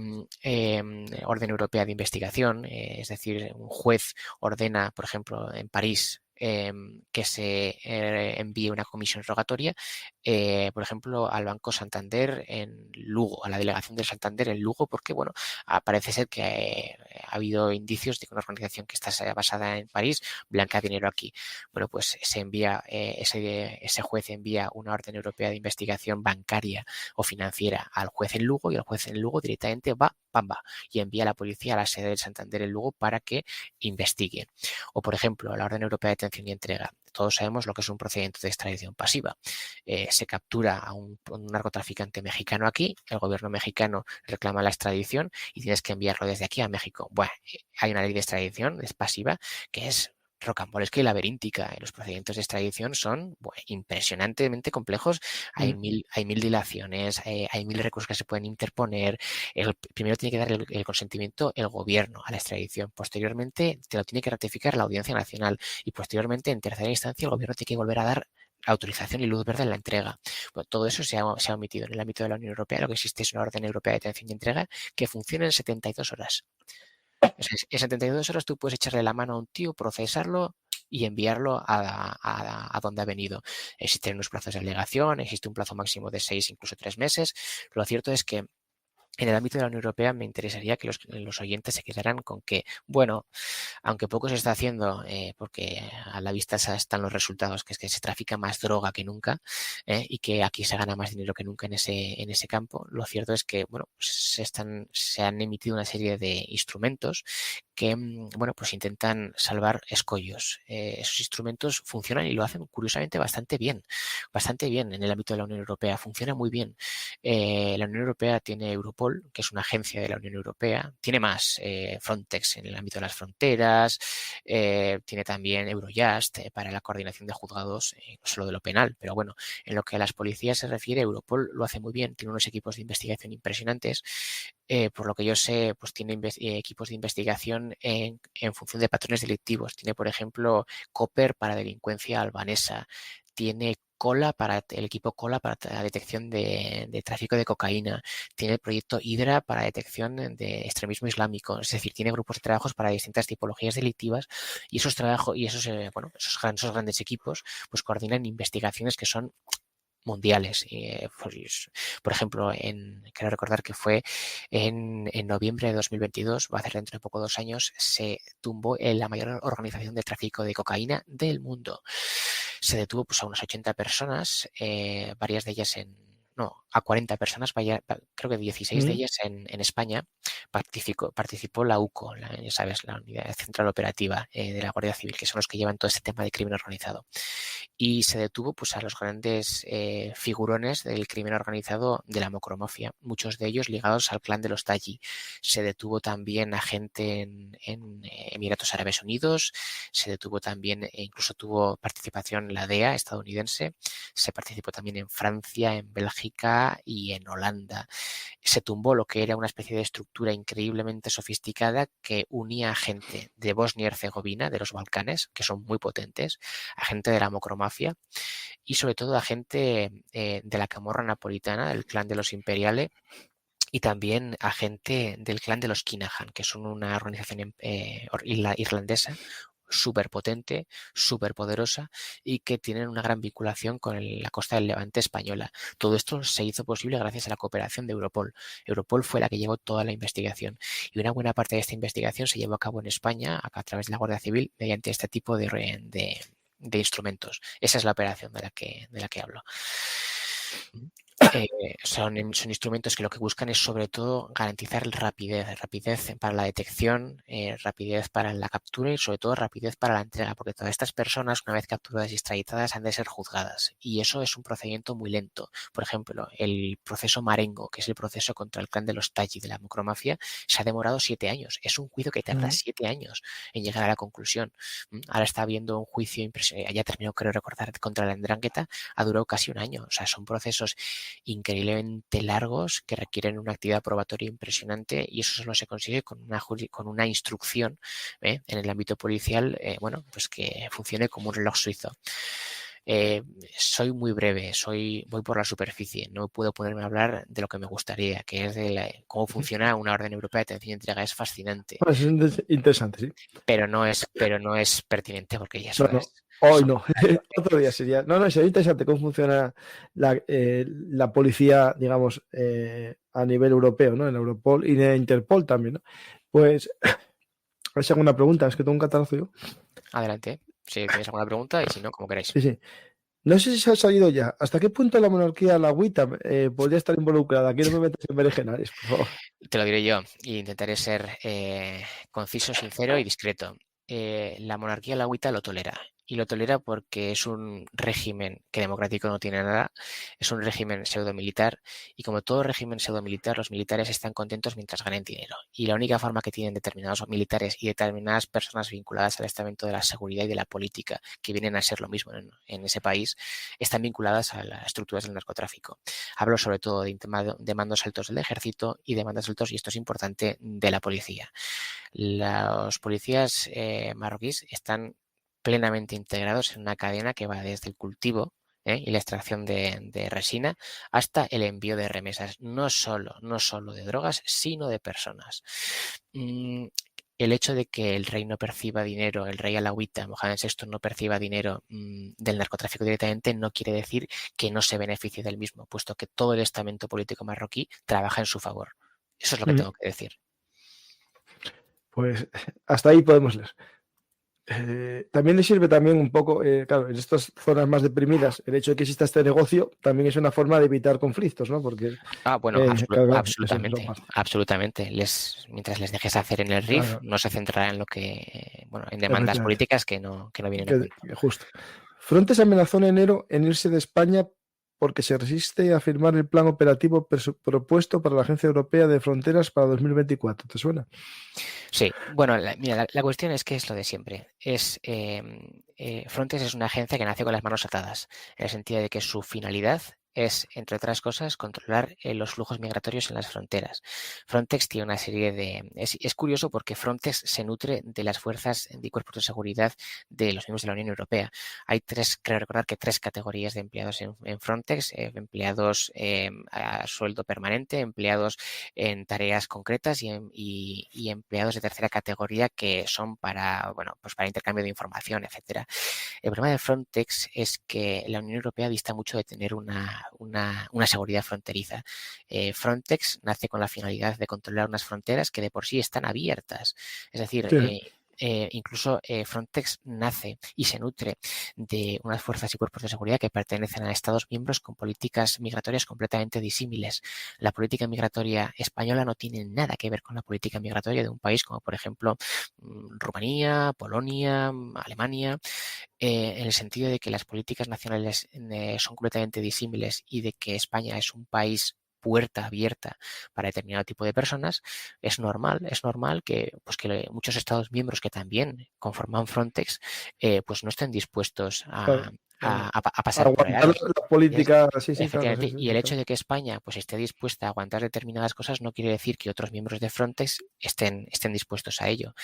Orden Europea de Investigación, es decir, un juez ordena, por ejemplo, en París, que se envíe una comisión rogatoria, por ejemplo, al Banco Santander en Lugo, a la delegación del Santander en Lugo, porque, bueno, parece ser que ha habido indicios de que una organización que está basada en París blanquea dinero aquí. Bueno, pues se envía, ese juez envía una orden europea de investigación bancaria o financiera al juez en Lugo, y el juez en Lugo directamente va, pamba, y envía a la policía a la sede del Santander en Lugo para que investigue. O, por ejemplo, la orden europea de detención y entrega. Todos sabemos lo que es un procedimiento de extradición pasiva. Se captura a un narcotraficante mexicano aquí, el gobierno mexicano reclama la extradición y tienes que enviarlo desde aquí a México. Bueno, hay una ley de extradición, es pasiva, que es rocambolesca y laberíntica. Los procedimientos de extradición son, bueno, impresionantemente complejos. Hay mil dilaciones, hay mil recursos que se pueden interponer. Primero tiene que dar el consentimiento el gobierno a la extradición. Posteriormente te lo tiene que ratificar la Audiencia Nacional, y posteriormente, en tercera instancia, el gobierno tiene que volver a dar autorización y luz verde en la entrega. Bueno, todo eso se ha omitido. En el ámbito de la Unión Europea lo que existe es una orden europea de detención y entrega que funciona en 72 horas. O sea, en 72 horas tú puedes echarle la mano a un tío, procesarlo y enviarlo a donde ha venido. Existen unos plazos de alegación, existe un plazo máximo de 6, incluso 3 meses. Lo cierto es que en el ámbito de la Unión Europea me interesaría que los oyentes se quedaran con que, bueno, aunque poco se está haciendo, porque a la vista están los resultados, que es que se trafica más droga que nunca, y que aquí se gana más dinero que nunca en ese campo, lo cierto es que, bueno, pues se han emitido una serie de instrumentos que, bueno, pues intentan salvar escollos. Esos instrumentos funcionan y lo hacen curiosamente bastante bien en el ámbito de la Unión Europea, funciona muy bien. La Unión Europea tiene Europol, que es una agencia de la Unión Europea, tiene más Frontex en el ámbito de las fronteras, tiene también Eurojust para la coordinación de juzgados, no solo de lo penal, pero bueno, en lo que a las policías se refiere, Europol lo hace muy bien, tiene unos equipos de investigación impresionantes. Por lo que yo sé, pues tiene equipos de investigación en función de patrones delictivos. Tiene, por ejemplo, COPER para delincuencia albanesa. Tiene el equipo COLA para la detección de tráfico de cocaína. Tiene el proyecto HIDRA para detección de extremismo islámico. Es decir, tiene grupos de trabajos para distintas tipologías delictivas y esos trabajos y bueno, esos grandes equipos pues coordinan investigaciones que son mundiales. Pues, por ejemplo, quiero recordar que fue en noviembre de 2022, va a ser dentro de poco 2 años, se tumbó en la mayor organización de tráfico de cocaína del mundo. Se detuvo pues, a unas 80 personas, varias de ellas no, a 40 personas, creo que 16 de Mm. ellas en España. Participó la UCO, ya sabes, la Unidad Central Operativa de la Guardia Civil, que son los que llevan todo este tema de crimen organizado. Y se detuvo pues, a los grandes figurones del crimen organizado de la macromafia, muchos de ellos ligados al clan de los Taggi. Se detuvo también a gente en Emiratos Árabes Unidos, se detuvo también, e incluso tuvo participación la DEA estadounidense, se participó también en Francia, en Bélgica y en Holanda. Se tumbó lo que era una especie de estructura increíblemente sofisticada que unía a gente de Bosnia y Herzegovina, de los Balcanes, que son muy potentes, a gente de la macromafia y sobre todo a gente de la camorra napolitana, del clan de los Imperiales, y también a gente del clan de los Kinahan, que son una organización irlandesa súper potente, súper poderosa y que tienen una gran vinculación con la costa del Levante española. Todo esto se hizo posible gracias a la cooperación de Europol. Europol fue la que llevó toda la investigación y una buena parte de esta investigación se llevó a cabo en España a través de la Guardia Civil mediante este tipo de instrumentos. Esa es la operación de la que hablo. Eh, son instrumentos que lo que buscan es sobre todo garantizar rapidez para la detección, rapidez para la captura y sobre todo rapidez para la entrega, porque todas estas personas, una vez capturadas y extraditadas, han de ser juzgadas y eso es un procedimiento muy lento. Por ejemplo, el proceso Marengo, que es el proceso contra el clan de los Taggi de la macromafia, se ha demorado 7 años. Es un juicio que tarda 7 años en llegar a la conclusión. Ahora está habiendo un juicio impresionante, ya terminó, creo recordar, contra la Ndrangheta, ha durado casi un año. O sea, son procesos increíblemente largos que requieren una actividad probatoria impresionante y eso solo se consigue con una instrucción en el ámbito policial, bueno, pues que funcione como un reloj suizo. Soy muy breve, voy por la superficie, no puedo ponerme a hablar de lo que me gustaría, que es de cómo funciona una orden europea de atención y entrega. Es fascinante, Bueno, eso es interesante, sí. pero no es pertinente porque ya No, eso no, es, hoy son no. Otro día sería. No, no, sería interesante cómo funciona la policía, digamos, a nivel europeo, ¿no? En Europol y en Interpol también, ¿no? Pues, a ver si hago una pregunta, es que tengo un catarazo yo. adelante. Si tenéis alguna pregunta y si no, como queráis. Sí, sí. No sé si se ha salido ya. ¿Hasta qué punto la monarquía, la agüita, podría estar involucrada? Aquí no me metas en berenjenales, por favor. Te lo diré yo y intentaré ser conciso, sincero y discreto. La monarquía la agüita lo tolera y lo tolera porque es un régimen que democrático no tiene nada, es un régimen pseudomilitar y como todo régimen pseudomilitar, los militares están contentos mientras ganen dinero y la única forma que tienen determinados militares y determinadas personas vinculadas al estamento de la seguridad y de la política, que vienen a ser lo mismo en ese país, están vinculadas a las estructuras del narcotráfico. Hablo sobre todo de mandos altos del ejército y de mandos altos, y esto es importante, de la policía. Los policías marroquíes están plenamente integrados en una cadena que va desde el cultivo y la extracción de resina hasta el envío de remesas, no solo de drogas, sino de personas. el hecho de que el rey no perciba dinero, el rey alauita, Mohamed VI, no perciba dinero del narcotráfico directamente, no quiere decir que no se beneficie del mismo, puesto que todo el estamento político marroquí trabaja en su favor. Eso es lo que tengo que decir. Pues hasta ahí podemos leer. También le sirve también un poco, claro, en estas zonas más deprimidas, el hecho de que exista este negocio también es una forma de evitar conflictos, ¿no? Porque, Bueno, claro, absolutamente, absolutamente. Mientras les dejes hacer en el RIF, claro, no se centrará en lo que, en demandas políticas que no vienen a cuento. Justo. Frontex amenazó en enero en irse de España porque se resiste a firmar el plan operativo propuesto para la Agencia Europea de Fronteras para 2024. ¿Te suena? Sí, bueno, mira, la cuestión es que es lo de siempre. Frontex es una agencia que nace con las manos atadas, en el sentido de que su finalidad es, entre otras cosas, controlar los flujos migratorios en las fronteras. Frontex tiene una serie de... Es curioso porque Frontex se nutre de las fuerzas y cuerpos de seguridad de los miembros de la Unión Europea. Hay creo recordar que 3 categorías de empleados en Frontex, empleados a sueldo permanente, empleados en tareas concretas y empleados de tercera categoría que son para, pues para intercambio de información, etcétera. El problema de Frontex es que la Unión Europea dista mucho de tener una seguridad fronteriza. Frontex nace con la finalidad de controlar unas fronteras que de por sí están abiertas. Es decir, sí. Incluso Frontex nace y se nutre de unas fuerzas y cuerpos de seguridad que pertenecen a Estados miembros con políticas migratorias completamente disímiles. La política migratoria española no tiene nada que ver con la política migratoria de un país como, por ejemplo, Rumanía, Polonia, Alemania, en el sentido de que las políticas nacionales son completamente disímiles y de que España es un país puerta abierta para determinado tipo de personas. Es normal que muchos Estados miembros que también conforman Frontex pues no estén dispuestos a pasar por el aro. La política, sí, claro, y el hecho de que España pues esté dispuesta a aguantar determinadas cosas no quiere decir que otros miembros de Frontex estén dispuestos a ello.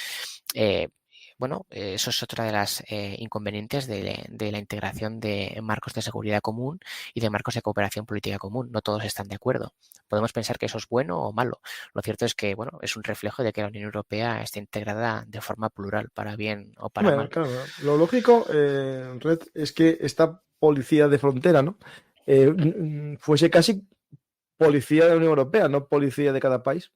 Eso es otra de las inconvenientes de la integración de marcos de seguridad común y de marcos de cooperación política común. No todos están de acuerdo. Podemos pensar que eso es bueno o malo. Lo cierto es que, es un reflejo de que la Unión Europea está integrada de forma plural, para bien o para mal. Claro, lo lógico, Red, es que esta policía de frontera, ¿no? Fuese casi policía de la Unión Europea, no policía de cada país.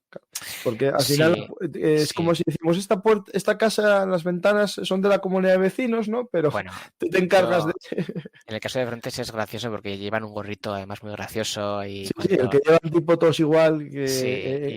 Porque al final es como si decimos, esta casa, las ventanas son de la comunidad de vecinos, ¿no? Pero tú te encargas de... En el caso de Frontex es gracioso porque llevan un gorrito además muy gracioso. Y el que llevan tipo todos igual, que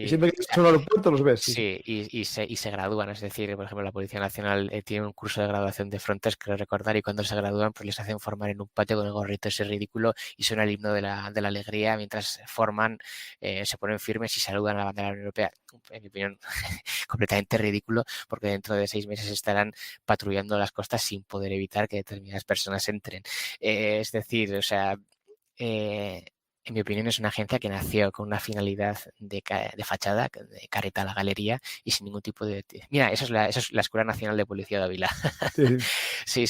siempre que estás en un aeropuerto los ves. Y se gradúan, es decir, por ejemplo, la Policía Nacional tiene un curso de graduación de Frontex, creo recordar, y cuando se gradúan pues les hacen formar en un patio con el gorrito ese ridículo y suena el himno de la alegría mientras forman, se ponen firmes y saludan a la bandera de la Unión Europea. En mi opinión, completamente ridículo, porque dentro de 6 meses estarán patrullando las costas sin poder evitar que determinadas personas entren. Es decir, o sea, en mi opinión es una agencia que nació con una finalidad de fachada, de careta a la galería y sin ningún tipo de... Mira, eso es la Escuela Nacional de Policía de Ávila. Sí.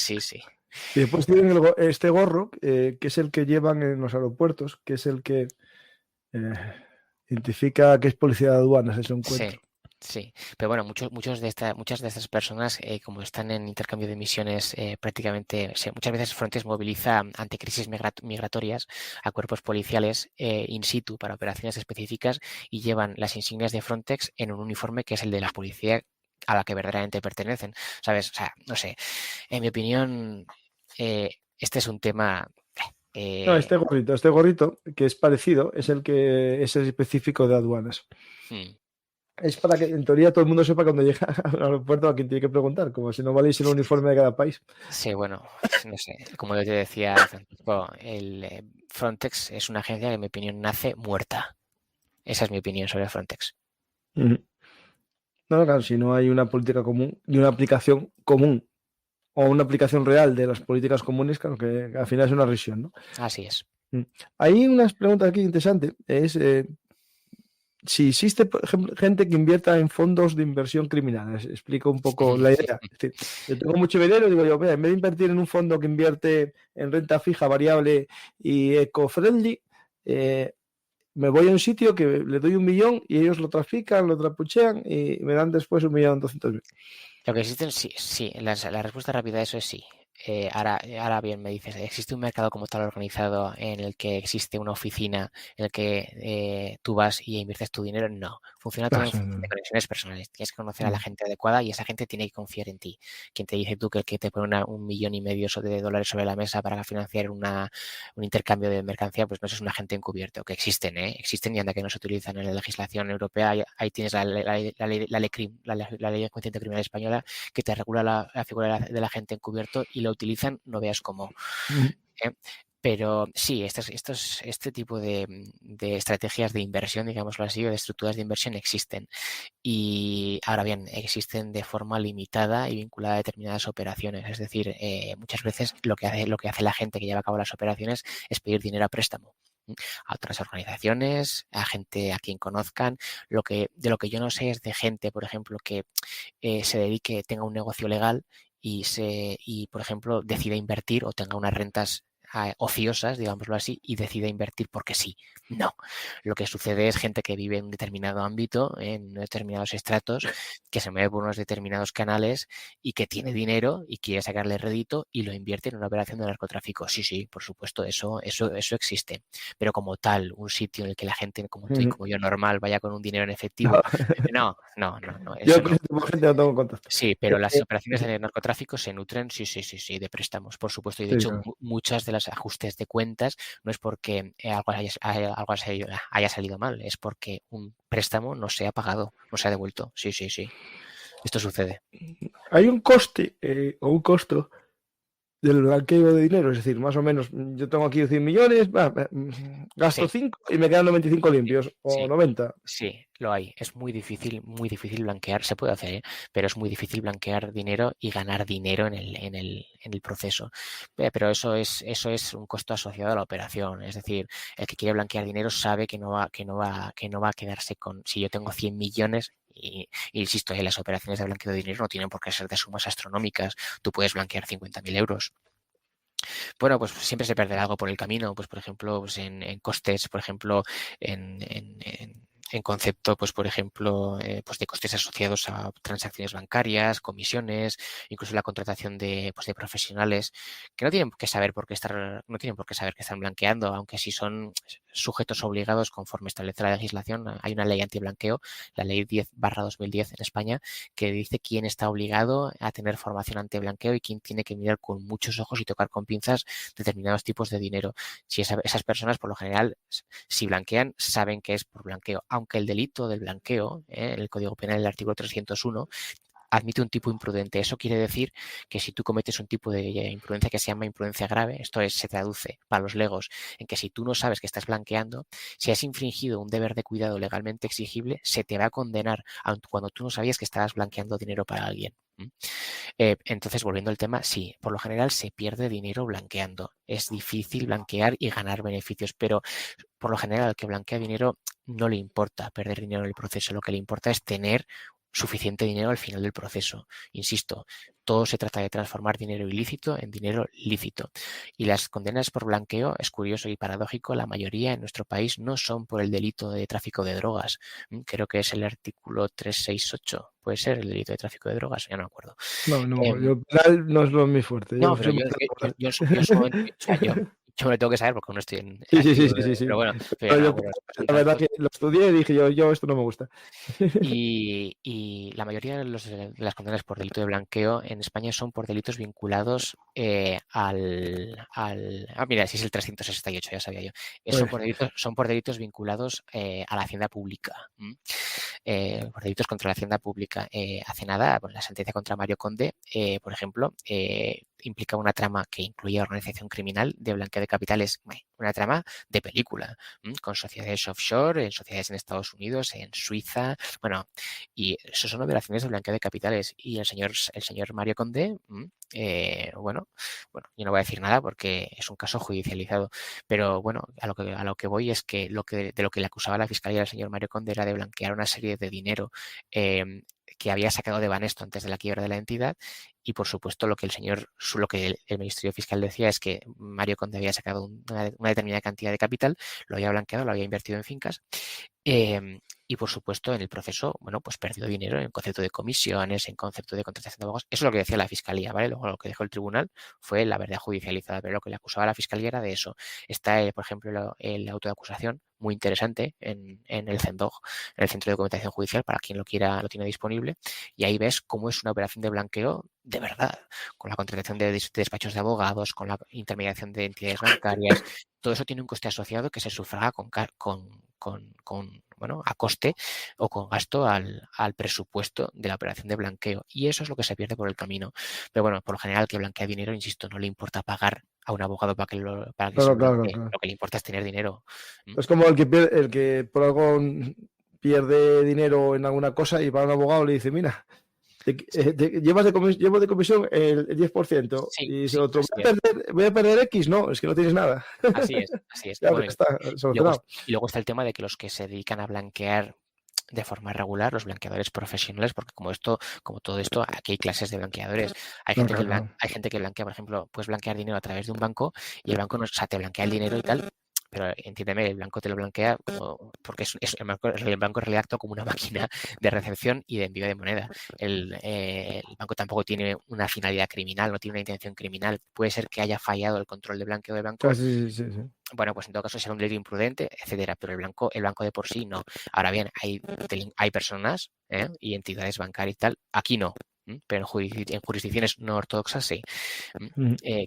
Y después tienen este gorro, que es el que llevan en los aeropuertos, que es el que identifica que es policía de aduanas, ese encuentro. Sí, pero bueno, muchas de estas personas, como están en intercambio de misiones, prácticamente, muchas veces Frontex moviliza ante crisis migratorias a cuerpos policiales in situ para operaciones específicas y llevan las insignias de Frontex en un uniforme que es el de la policía a la que verdaderamente pertenecen, ¿sabes? O sea, no sé, en mi opinión, este es un tema... No, este gorrito, que es parecido, es el que es el específico de aduanas. Es para que en teoría todo el mundo sepa cuando llega al aeropuerto a quién tiene que preguntar, como si no valiese el uniforme de cada país. Sí, bueno, no sé, como yo te decía, Francisco, el Frontex es una agencia que en mi opinión nace muerta. Esa es mi opinión sobre Frontex. No, claro, si no hay una política común y una aplicación común o una aplicación real de las políticas comunes, claro que al final es una risión, ¿no? Así es. Hay unas preguntas aquí interesantes, es si existe, por ejemplo, gente que invierta en fondos de inversión criminales. Explico un poco la idea. Es decir, yo tengo mucho dinero y digo yo, en vez de invertir en un fondo que invierte en renta fija, variable y eco-friendly, me voy a un sitio que le doy 1 millón y ellos lo trafican, lo trapuchean y me dan después 1.200.000. Lo que existen, sí, sí. La respuesta rápida a eso es sí. Ahora bien, me dices, ¿existe un mercado como tal organizado en el que existe una oficina en el que tú vas y inviertes tu dinero? No. Funciona todo en función de conexiones personales. Tienes que conocer a la gente adecuada y esa gente tiene que confiar en ti. Quien te dice tú que el que te pone 1,5 millones de dólares sobre la mesa para financiar un intercambio de mercancía, pues no es un agente encubierto, que existen, ¿eh? Existen y anda que no se utilizan en la legislación europea. Ahí tienes la ley CRIM, la ley de enjuiciamiento criminal española, que te regula la figura del agente encubierto y lo utilizan, no veas cómo. ¿Eh? Pero sí, este tipo de estrategias de inversión, digámoslo así, o de estructuras de inversión existen. Y ahora bien, existen de forma limitada y vinculada a determinadas operaciones. Es decir, muchas veces lo que hace la gente que lleva a cabo las operaciones es pedir dinero a préstamo a otras organizaciones, a gente a quien conozcan. De lo que yo no sé es de gente, por ejemplo, que se dedique, tenga un negocio legal y, por ejemplo, decida invertir o tenga unas rentas ociosas, digámoslo así, y decida invertir porque sí. No. Lo que sucede es gente que vive en un determinado ámbito, en determinados estratos, que se mueve por unos determinados canales y que tiene dinero y quiere sacarle rédito y lo invierte en una operación de narcotráfico. Sí, sí, por supuesto, eso existe. Pero como tal, un sitio en el que la gente como tú y como yo normal vaya con un dinero en efectivo, no, Yo eso con no. ese tipo de gente no tengo contacto. Sí, pero las operaciones de narcotráfico se nutren, sí, de préstamos, por supuesto. Y de Sí, hecho, claro. muchas de las ajustes de cuentas no es porque algo haya salido mal, es porque un préstamo no se ha pagado, no se ha devuelto. Sí. Esto sucede. Hay un coste o un costo del blanqueo de dinero, es decir, más o menos, yo tengo aquí 100 millones, gasto Sí, 5 y me quedan 95 sí, limpios, o sí. 90. Sí, lo hay. Es muy difícil blanquear. Se puede hacer, ¿eh? Pero es muy difícil blanquear dinero y ganar dinero en el proceso. Pero eso es un costo asociado a la operación. Es decir, el que quiere blanquear dinero sabe que no va a quedarse con. Si yo tengo 100 millones. Y insisto, las operaciones de blanqueo de dinero no tienen por qué ser de sumas astronómicas. Tú puedes blanquear 50.000 euros. Bueno, pues siempre se perderá algo por el camino, pues por ejemplo, pues en costes, por ejemplo, en concepto, pues por ejemplo, pues de costes asociados a transacciones bancarias, comisiones, incluso la contratación de profesionales que no tienen por qué saber que están blanqueando, aunque si son sujetos obligados conforme establece la legislación. Hay una ley antiblanqueo, la ley 10/2010 en España, que dice quién está obligado a tener formación antiblanqueo y quién tiene que mirar con muchos ojos y tocar con pinzas determinados tipos de dinero. Si esas personas, por lo general, si blanquean, saben que es por blanqueo, aunque el delito del blanqueo, en el Código Penal, el artículo 301, admite un tipo imprudente. Eso quiere decir que si tú cometes un tipo de imprudencia que se llama imprudencia grave, se traduce para los legos en que si tú no sabes que estás blanqueando, si has infringido un deber de cuidado legalmente exigible, se te va a condenar cuando tú no sabías que estabas blanqueando dinero para alguien. Entonces, volviendo al tema, sí, por lo general se pierde dinero blanqueando. Es difícil blanquear y ganar beneficios, pero por lo general al que blanquea dinero no le importa perder dinero en el proceso, lo que le importa es tener suficiente dinero al final del proceso. Insisto, todo se trata de transformar dinero ilícito en dinero lícito. Y las condenas por blanqueo, es curioso y paradójico, la mayoría en nuestro país no son por el delito de tráfico de drogas. Creo que es el artículo 368. Puede ser el delito de tráfico de drogas, ya no me acuerdo. No, no, Em, yo penal no es lo muy fuerte. no, Yo pero soy yo, más de yo, laboral. yo, yo en su momento, o sea, yo me lo tengo que saber porque aún no estoy Sí, sí, sí, activo, sí, sí, pero sí. bueno, Pero yo, bueno, son la verdad tantos. que lo estudié y dije yo esto no me gusta. Y la mayoría de las condenas por delito de blanqueo en España son por delitos vinculados mira, si es el 368, ya sabía yo. Pues, Son por delitos vinculados a la hacienda pública. Por delitos contra la hacienda pública. Hace nada, bueno, la sentencia contra Mario Conde, por ejemplo, implica una trama que incluye organización criminal de blanqueo de capitales, una trama de película, con sociedades offshore, en sociedades en Estados Unidos, en Suiza, bueno, y eso son operaciones de blanqueo de capitales. Y el señor Mario Conde, bueno, yo no voy a decir nada porque es un caso judicializado, pero bueno, a lo que voy es que de lo que le acusaba la fiscalía al señor Mario Conde era de blanquear una serie de dinero que había sacado de Banesto antes de la quiebra de la entidad. Y, por supuesto, lo que el Ministerio Fiscal decía es que Mario Conde había sacado una determinada cantidad de capital, lo había blanqueado, lo había invertido en fincas. Y, por supuesto, en el proceso, bueno, pues perdió dinero en concepto de comisiones, en concepto de contratación de abogados. Eso es lo que decía la Fiscalía, ¿vale? Luego lo que dijo el tribunal fue la verdad judicializada, pero lo que le acusaba a la Fiscalía era de eso. Está, por ejemplo, el auto de acusación, muy interesante, en el CENDOG, en el Centro de Documentación Judicial, para quien lo quiera, lo tiene disponible, y ahí ves cómo es una operación de blanqueo de verdad, con la contratación de despachos de abogados, con la intermediación de entidades bancarias. Todo eso tiene un coste asociado que se sufraga bueno, a coste o con gasto al presupuesto de la operación de blanqueo. Y eso es lo que se pierde por el camino. Pero bueno, por lo general, que blanquea dinero, insisto, no le importa pagar a un abogado para que se Claro, lo claro, blanquee. claro. Lo que le importa es tener dinero. Es como el que por algo pierde dinero en alguna cosa y va a un abogado y le dice, mira, llevo de comisión el 10%. Sí, Y dice sí, otro, así es. voy a perder X. No, es que no tienes nada. Así es, así es. Ya Bueno, está y luego, solucionado. y luego está el tema de que los que se dedican a blanquear de forma regular, los blanqueadores profesionales, porque como todo esto, aquí hay clases de blanqueadores. Hay No, gente que claro. hay gente que blanquea, por ejemplo, puedes blanquear dinero a través de un banco y el banco no, o sea, te blanquea el dinero y tal, pero entiéndeme, el banco te lo blanquea porque el banco en realidad actúa como una máquina de recepción y de envío de moneda. El banco tampoco tiene una finalidad criminal, no tiene una intención criminal. Puede ser que haya fallado el control de blanqueo del banco. Sí, sí, sí, sí. Bueno, pues en todo caso será un delito imprudente, etcétera, pero el banco de por sí no. Ahora bien, hay personas y entidades bancarias y tal, aquí no, pero en jurisdicciones no ortodoxas sí,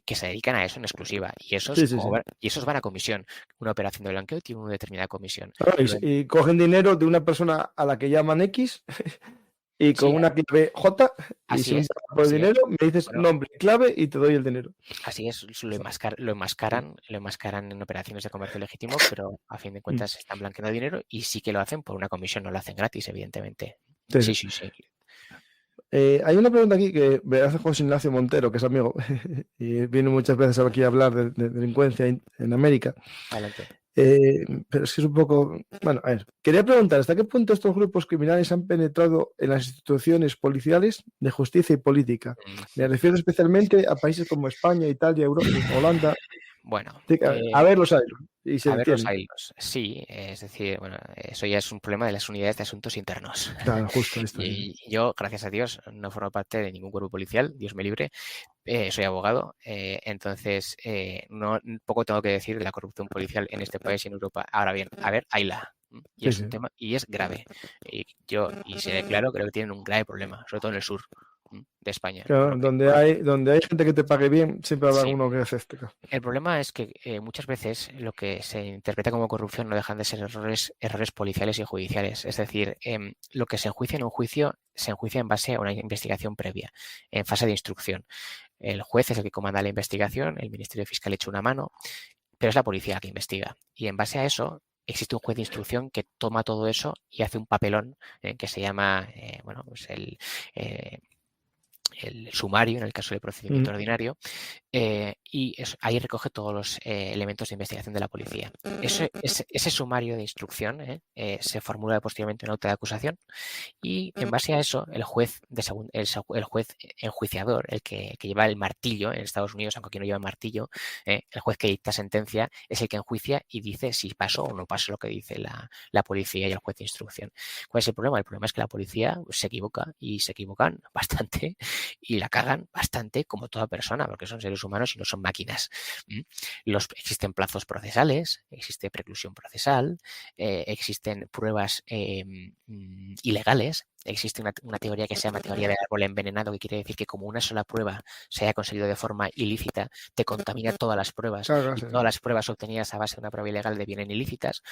que se dedican a eso en exclusiva y esos, Sí, sí, sí. y esos van a comisión. Una operación de blanqueo tiene una determinada comisión. Claro, y cogen dinero de una persona a la que llaman X y Sí, con una clave J, y así si me es, llaman por el así es. dinero, me dices Bueno, nombre y clave y te doy el dinero. así es, lo enmascaran en operaciones de comercio legítimo, pero a fin de Mm. cuentas están blanqueando dinero y sí que lo hacen por una comisión, no lo hacen gratis, evidentemente. Sí, Sí, sí. sí, sí. Hay una pregunta aquí que me hace José Ignacio Montero, que es amigo, y viene muchas veces aquí a hablar de delincuencia en América. Adelante. Pero es que es un poco... Bueno, a ver, quería preguntar, ¿hasta qué punto estos grupos criminales han penetrado en las instituciones policiales de justicia y política? Me refiero especialmente a países como España, Italia, Holanda. Bueno, A ver los hay y se a ver los detienen. hilos. Sí, es decir, bueno, eso ya es un problema de las unidades de asuntos internos. Claro, justo esto. Sí. Y yo, gracias a Dios, no formo parte de ningún cuerpo policial, Dios me libre. Soy abogado, entonces poco tengo que decir de la corrupción policial en este país y en Europa. Ahora bien, a ver, hayla. Y Sí, es sí. un tema, y es grave. Y se declaro, creo que tienen un grave problema, sobre todo en el sur de España. Claro, donde hay gente que te pague bien, siempre habrá Sí, alguno que acepte. el problema es que muchas veces lo que se interpreta como corrupción no dejan de ser errores policiales y judiciales. Es decir, lo que se enjuicia en un juicio se enjuicia en base a una investigación previa, en fase de instrucción. El juez es el que comanda la investigación, el Ministerio Fiscal echa una mano, pero es la policía la que investiga. Y en base a eso existe un juez de instrucción que toma todo eso y hace un papelón que se llama, bueno, pues el sumario, en el caso del procedimiento ordinario, y ahí recoge todos los elementos de investigación de la policía. Ese sumario de instrucción se formula posteriormente en nota de acusación y en base a eso el juez enjuiciador, el que lleva el martillo en Estados Unidos, aunque aquí no lleva martillo, el juez que dicta sentencia es el que enjuicia y dice si pasó o no pasó lo que dice la policía y el juez de instrucción. ¿Cuál es el problema? El problema es que la policía se equivoca y se equivocan bastante y la cagan bastante como toda persona, porque son seres humanos y no son máquinas. Existen plazos procesales, existe preclusión procesal, existen pruebas ilegales. Existe una teoría que se llama teoría del árbol envenenado, que quiere decir que como una sola prueba se haya conseguido de forma ilícita, te contamina todas las pruebas Claro, y sí. todas las pruebas obtenidas a base de una prueba ilegal devienen ilícitas.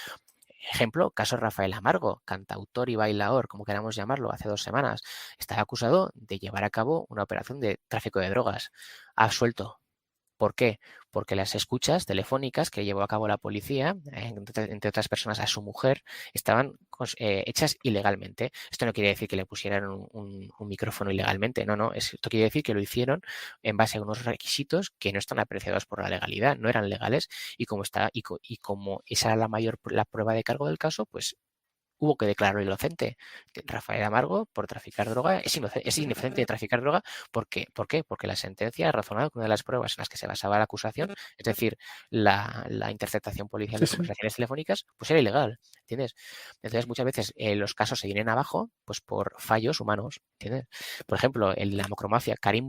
Ejemplo, caso Rafael Amargo, cantautor y bailaor, como queramos llamarlo, hace 2 semanas. Estaba acusado de llevar a cabo una operación de tráfico de drogas. Absuelto. ¿Por qué? Porque las escuchas telefónicas que llevó a cabo la policía, entre otras personas a su mujer, estaban hechas ilegalmente. Esto no quiere decir que le pusieran un micrófono ilegalmente, no. Esto quiere decir que lo hicieron en base a unos requisitos que no están apreciados por la legalidad, no eran legales y como esa era la prueba de cargo del caso, pues hubo que declararlo inocente. Rafael Amargo, por traficar droga, es inocente de traficar droga. ¿Por qué? ¿Por qué? Porque la sentencia ha razonado que una de las pruebas en las que se basaba la acusación, es decir, la interceptación policial Sí, de sí. conversaciones telefónicas, pues era ilegal, ¿entiendes? Entonces, muchas veces los casos se vienen abajo pues por fallos humanos, ¿entiendes? Por ejemplo, en la macromafia, Karim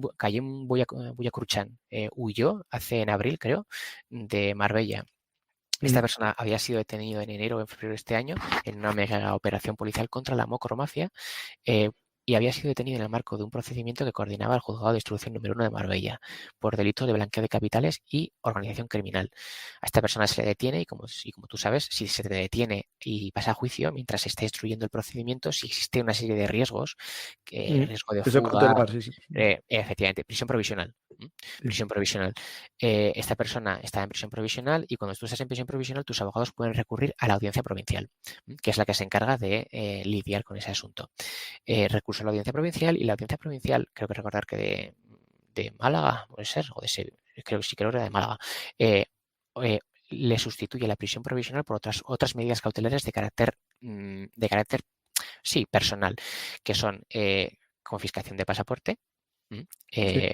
Buyakruchan huyó en abril, creo, de Marbella. Esta persona había sido detenido en enero o en febrero de este año en una mega operación policial contra la macromafia, y había sido detenido en el marco de un procedimiento que coordinaba el Juzgado de Instrucción número 1 de Marbella por delitos de blanqueo de capitales y organización criminal. A esta persona se le detiene y como tú sabes, si se te detiene y pasa a juicio, mientras se esté instruyendo el procedimiento, si existe una serie de riesgos, riesgo de Prisión fuga, cautelar, sí, sí. efectivamente, prisión provisional. Sí. Prisión provisional. Esta persona está en prisión provisional y cuando tú estás en prisión provisional, tus abogados pueden recurrir a la audiencia provincial, que es la que se encarga de lidiar con ese asunto. Recurso a la audiencia provincial y la audiencia provincial, creo que recordar que de Málaga, puede ser, o de Sevilla, creo que era de Málaga, le sustituye la prisión provisional por otras medidas cautelares de carácter sí, personal, que son confiscación de pasaporte. Sí.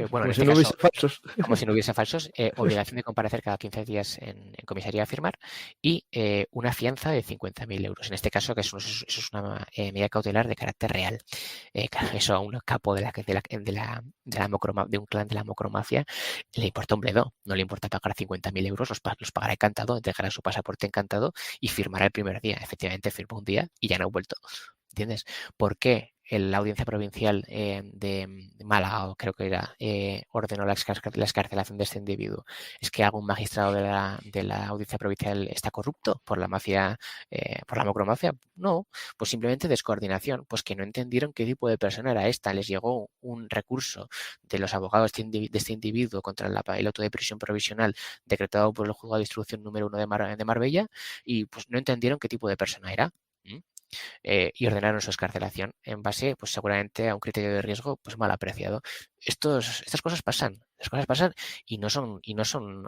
Bueno, en Como si este no hubiese caso, falsos. como si no hubiese falsos, obligación de comparecer cada 15 días en comisaría a firmar y una fianza de 50.000 euros. En este caso, que eso es una medida cautelar de carácter real. Claro, eso a un capo de un clan de la macromafia le importa un bledo. No le importa pagar 50.000 euros, los pagará encantado, dejará su pasaporte encantado y firmará el primer día. Efectivamente, firmó un día y ya no ha vuelto. ¿Entiendes? ¿Por qué la audiencia provincial de Málaga, o creo que era, ordenó la excarcelación de este individuo? ¿Es que algún magistrado de la audiencia provincial está corrupto por la mafia, por la macromafia? No, pues simplemente descoordinación, pues que no entendieron qué tipo de persona era esta. Les llegó un recurso de los abogados de este individuo contra el auto de prisión provisional decretado por el Juzgado de Instrucción número 1 de Marbella y pues no entendieron qué tipo de persona era. Y ordenaron su excarcelación en base, pues seguramente a un criterio de riesgo pues mal apreciado. Estas cosas pasan y no son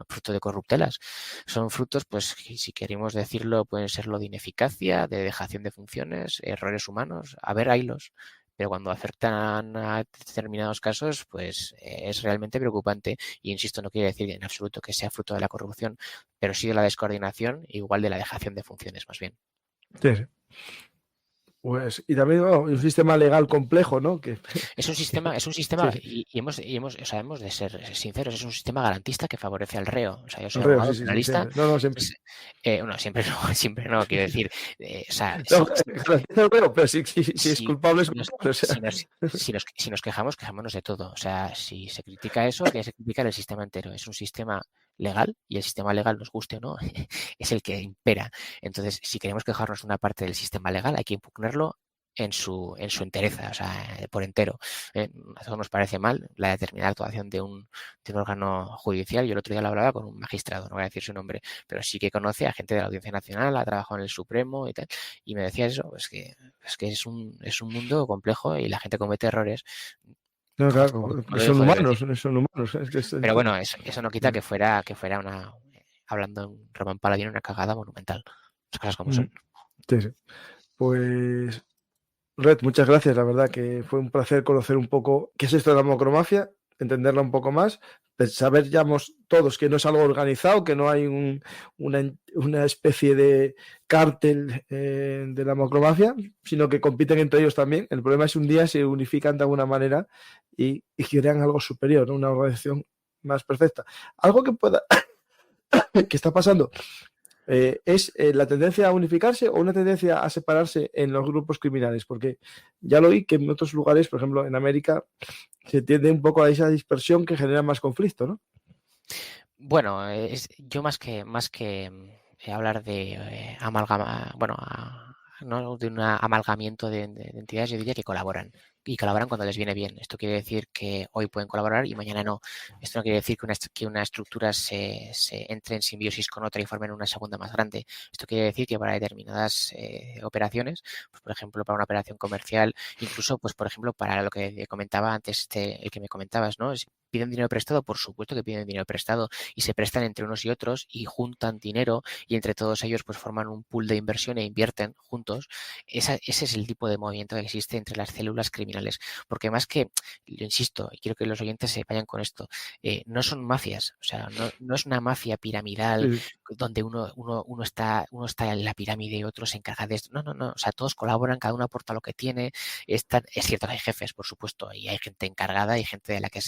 fruto de corruptelas, son frutos, pues si queremos decirlo, pueden serlo de ineficacia, de dejación de funciones, errores humanos, a ver, haylos. Pero cuando afectan a determinados casos, pues es realmente preocupante. Y insisto, no quiere decir en absoluto que sea fruto de la corrupción, pero sí de la descoordinación, igual de la dejación de funciones, más bien. Sí, sí. Pues, y también un sistema legal complejo, ¿no? Es un sistema, Sí, sí. o sea, hemos de ser sinceros, es un sistema garantista que favorece al reo. O sea, yo El soy reo, sí, abogado sí, sí, penalista. siempre. No, no, siempre. No, siempre no, siempre no, quiero decir, o sea, No, garantiza el reo, pero si es si, culpable, es si nos, culpable. O sea. si nos quejamos, quejámonos de todo. O sea, si se critica eso, tienes que criticar el sistema entero. Es un sistema legal y el sistema legal, nos guste o no, es el que impera. Entonces, si queremos quejarnos de una parte del sistema legal, hay que impugnarlo en su entereza, o sea, por entero. A todos nos parece mal la determinada actuación de un órgano judicial. Yo el otro día lo hablaba con un magistrado, no voy a decir su nombre, pero sí que conoce a gente de la Audiencia Nacional, ha trabajado en el Supremo y tal, y me decía eso, que es un mundo complejo y la gente comete errores. No, Como claro, lo son dejo de decir. humanos, son humanos. Es que Pero bueno, eso no quita Dime. que fuera una, hablando en Román Paladino, una cagada monumental. Las cosas como son. Sí, sí. Pues, Red, muchas gracias. La verdad que fue un placer conocer un poco qué es esto de la macromafia, entenderla un poco más, saber ya todos que no es algo organizado, que no hay una especie de cártel de la macromafia, sino que compiten entre ellos también. El problema es un día se unifican de alguna manera y crean algo superior, ¿no? Una organización más perfecta. Algo que pueda que está pasando ¿es la tendencia a unificarse o una tendencia a separarse en los grupos criminales? Porque ya lo oí que en otros lugares, por ejemplo en América, se tiende un poco a esa dispersión que genera más conflicto, ¿no? Bueno, yo más que hablar de amalgama, bueno, no de un amalgamiento de entidades, yo diría que colaboran. y colaboran cuando les viene bien. Esto quiere decir que hoy pueden colaborar y mañana no. Esto no quiere decir que una estructura se entre en simbiosis con otra y formen una segunda más grande. Esto quiere decir que para determinadas operaciones, pues, por ejemplo, para una operación comercial, incluso, pues por ejemplo, para lo que comentaba antes, el que me comentabas, ¿no? ¿Piden dinero prestado? Por supuesto que piden dinero prestado y se prestan entre unos y otros y juntan dinero y entre todos ellos pues forman un pool de inversión e invierten juntos. Ese es el tipo de movimiento que existe entre las células criminales. Porque más que, lo insisto, y quiero que los oyentes se vayan con esto, no son mafias, o sea, no es una mafia piramidal Sí, donde uno está en la pirámide y otro se encarga de esto. No, o sea, todos colaboran, cada uno aporta lo que tiene. Es cierto que hay jefes, por supuesto, y hay gente encargada, hay gente de la que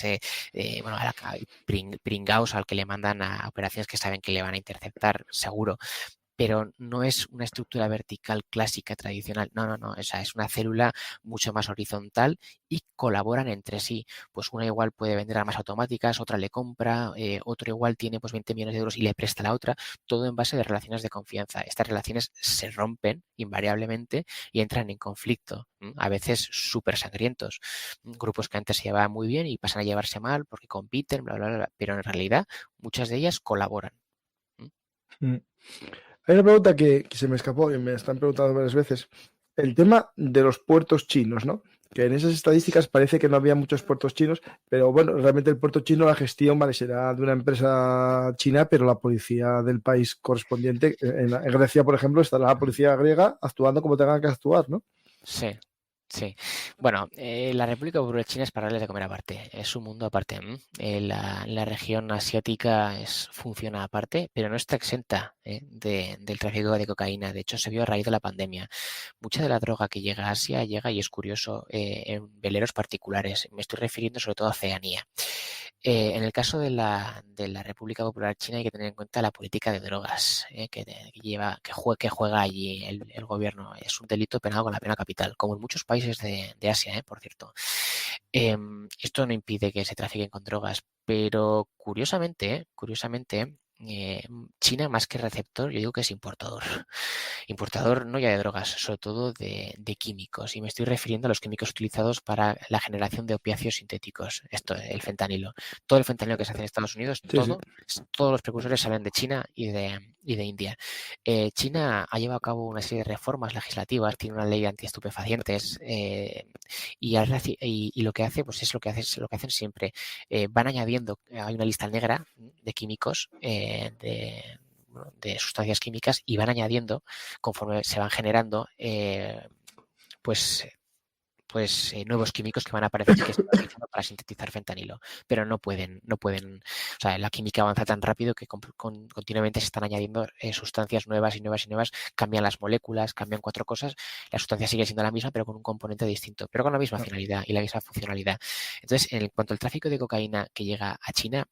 bueno, hay pringaos al que le mandan a operaciones que saben que le van a interceptar, seguro, pero no es una estructura vertical clásica, tradicional. No. O sea, es una célula mucho más horizontal y colaboran entre sí. Pues una igual puede vender armas automáticas, otra le compra, otro igual tiene pues 20 millones de euros y le presta a la otra, todo en base de relaciones de confianza. Estas relaciones se rompen invariablemente y entran en conflicto, a veces súper sangrientos. Grupos que antes se llevaban muy bien y pasan a llevarse mal porque compiten, bla, bla, bla, pero en realidad muchas de ellas colaboran. Mm. Hay una pregunta que se me escapó y me están preguntando varias veces. El tema de los puertos chinos, ¿no? Que en esas estadísticas parece que no había muchos puertos chinos, pero bueno, realmente el puerto chino, la gestión, vale, será de una empresa china, pero la policía del país correspondiente, en Grecia, por ejemplo, estará la policía griega actuando como tengan que actuar, ¿no? Sí. Sí, bueno, la República Popular China es para darles de comer aparte, es un mundo aparte. La región asiática funciona aparte, pero no está exenta del tráfico de cocaína. De hecho, se vio a raíz de la pandemia. Mucha de la droga que llega a Asia llega, y es curioso, en veleros particulares. Me estoy refiriendo sobre todo a Oceanía. En el caso de la República Popular China hay que tener en cuenta la política de drogas que juega allí el gobierno. Es un delito penado con la pena capital, como en muchos países de Asia, por cierto. Esto no impide que se trafiquen con drogas, pero curiosamente, China más que receptor, yo digo que es importador. Importador no ya de drogas, sobre todo de químicos. Y me estoy refiriendo a los químicos utilizados para la generación de opiáceos sintéticos. Esto, el fentanilo. Todo el fentanilo que se hace en Estados Unidos, Sí, sí. todos los precursores salen de China y de India. China ha llevado a cabo una serie de reformas legislativas, tiene una ley antiestupefacientes y lo que hace, pues es lo que hacen siempre. Van añadiendo, hay una lista negra de químicos, de sustancias químicas, y van añadiendo conforme se van generando pues nuevos químicos que van a aparecer y que se van utilizando para sintetizar fentanilo, pero no pueden, o sea, la química avanza tan rápido que continuamente se están añadiendo sustancias nuevas y nuevas y nuevas, cambian las moléculas, cambian 4 cosas, la sustancia sigue siendo la misma pero con un componente distinto, pero con la misma finalidad y la misma funcionalidad. Entonces, en cuanto al tráfico de cocaína que llega a China,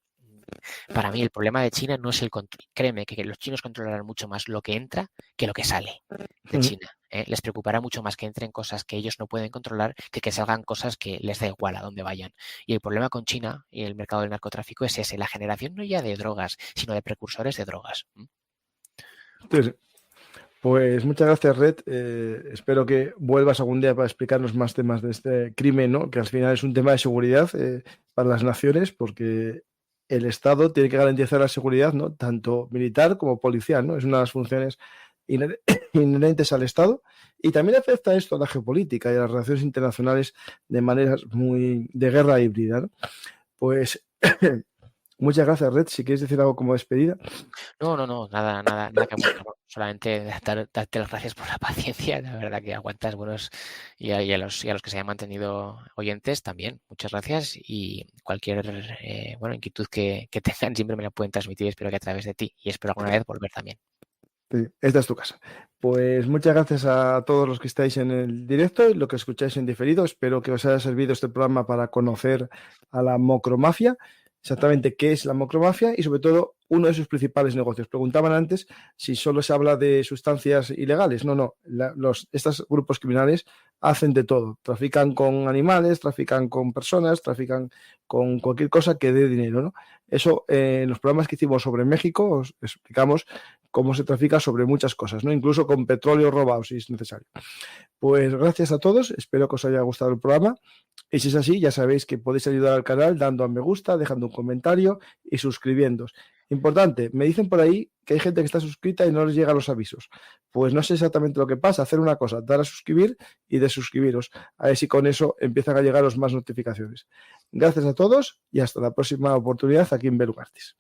para mí el problema de China no es el control. Créeme que los chinos controlarán mucho más lo que entra que lo que sale de China. Les preocupará mucho más que entren cosas que ellos no pueden controlar que salgan cosas que les da igual a dónde vayan. Y el problema con China y el mercado del narcotráfico es ese, la generación no ya de drogas, sino de precursores de drogas. Sí. Pues muchas gracias, Red. Espero que vuelvas algún día para explicarnos más temas de este crimen, ¿no? Que al final es un tema de seguridad para las naciones, porque el Estado tiene que garantizar la seguridad, ¿no? Tanto militar como policial, ¿no? Es una de las funciones inherentes al Estado, y también afecta esto a la geopolítica y a las relaciones internacionales de maneras muy de guerra híbrida, ¿no? Pues muchas gracias, Red. Si quieres decir algo como despedida. No, nada que aportar. Solamente darte las gracias por la paciencia, la verdad que aguantas buenos, y a los que se hayan mantenido oyentes también, muchas gracias, y cualquier inquietud que tengan siempre me la pueden transmitir, espero que a través de ti, y espero alguna vez volver también. Sí, esta es tu casa. Pues muchas gracias a todos los que estáis en el directo y lo que escucháis en diferido. Espero que os haya servido este programa para conocer a la macromafia, exactamente qué es la macromafia y sobre todo uno de sus principales negocios. Preguntaban antes si solo se habla de sustancias ilegales. No. Estos grupos criminales hacen de todo. Trafican con animales, trafican con personas, trafican con cualquier cosa que dé dinero, ¿no? Eso en los programas que hicimos sobre México os explicamos cómo se trafica sobre muchas cosas, ¿no? Incluso con petróleo robado, si es necesario. Pues gracias a todos, espero que os haya gustado el programa. Y si es así, ya sabéis que podéis ayudar al canal dando a me gusta, dejando un comentario y suscribiéndoos. Importante, me dicen por ahí que hay gente que está suscrita y no les llegan los avisos. Pues no sé exactamente lo que pasa. Hacer una cosa, dar a suscribir y desuscribiros. A ver si con eso empiezan a llegaros más notificaciones. Gracias a todos y hasta la próxima oportunidad aquí en Belugartis.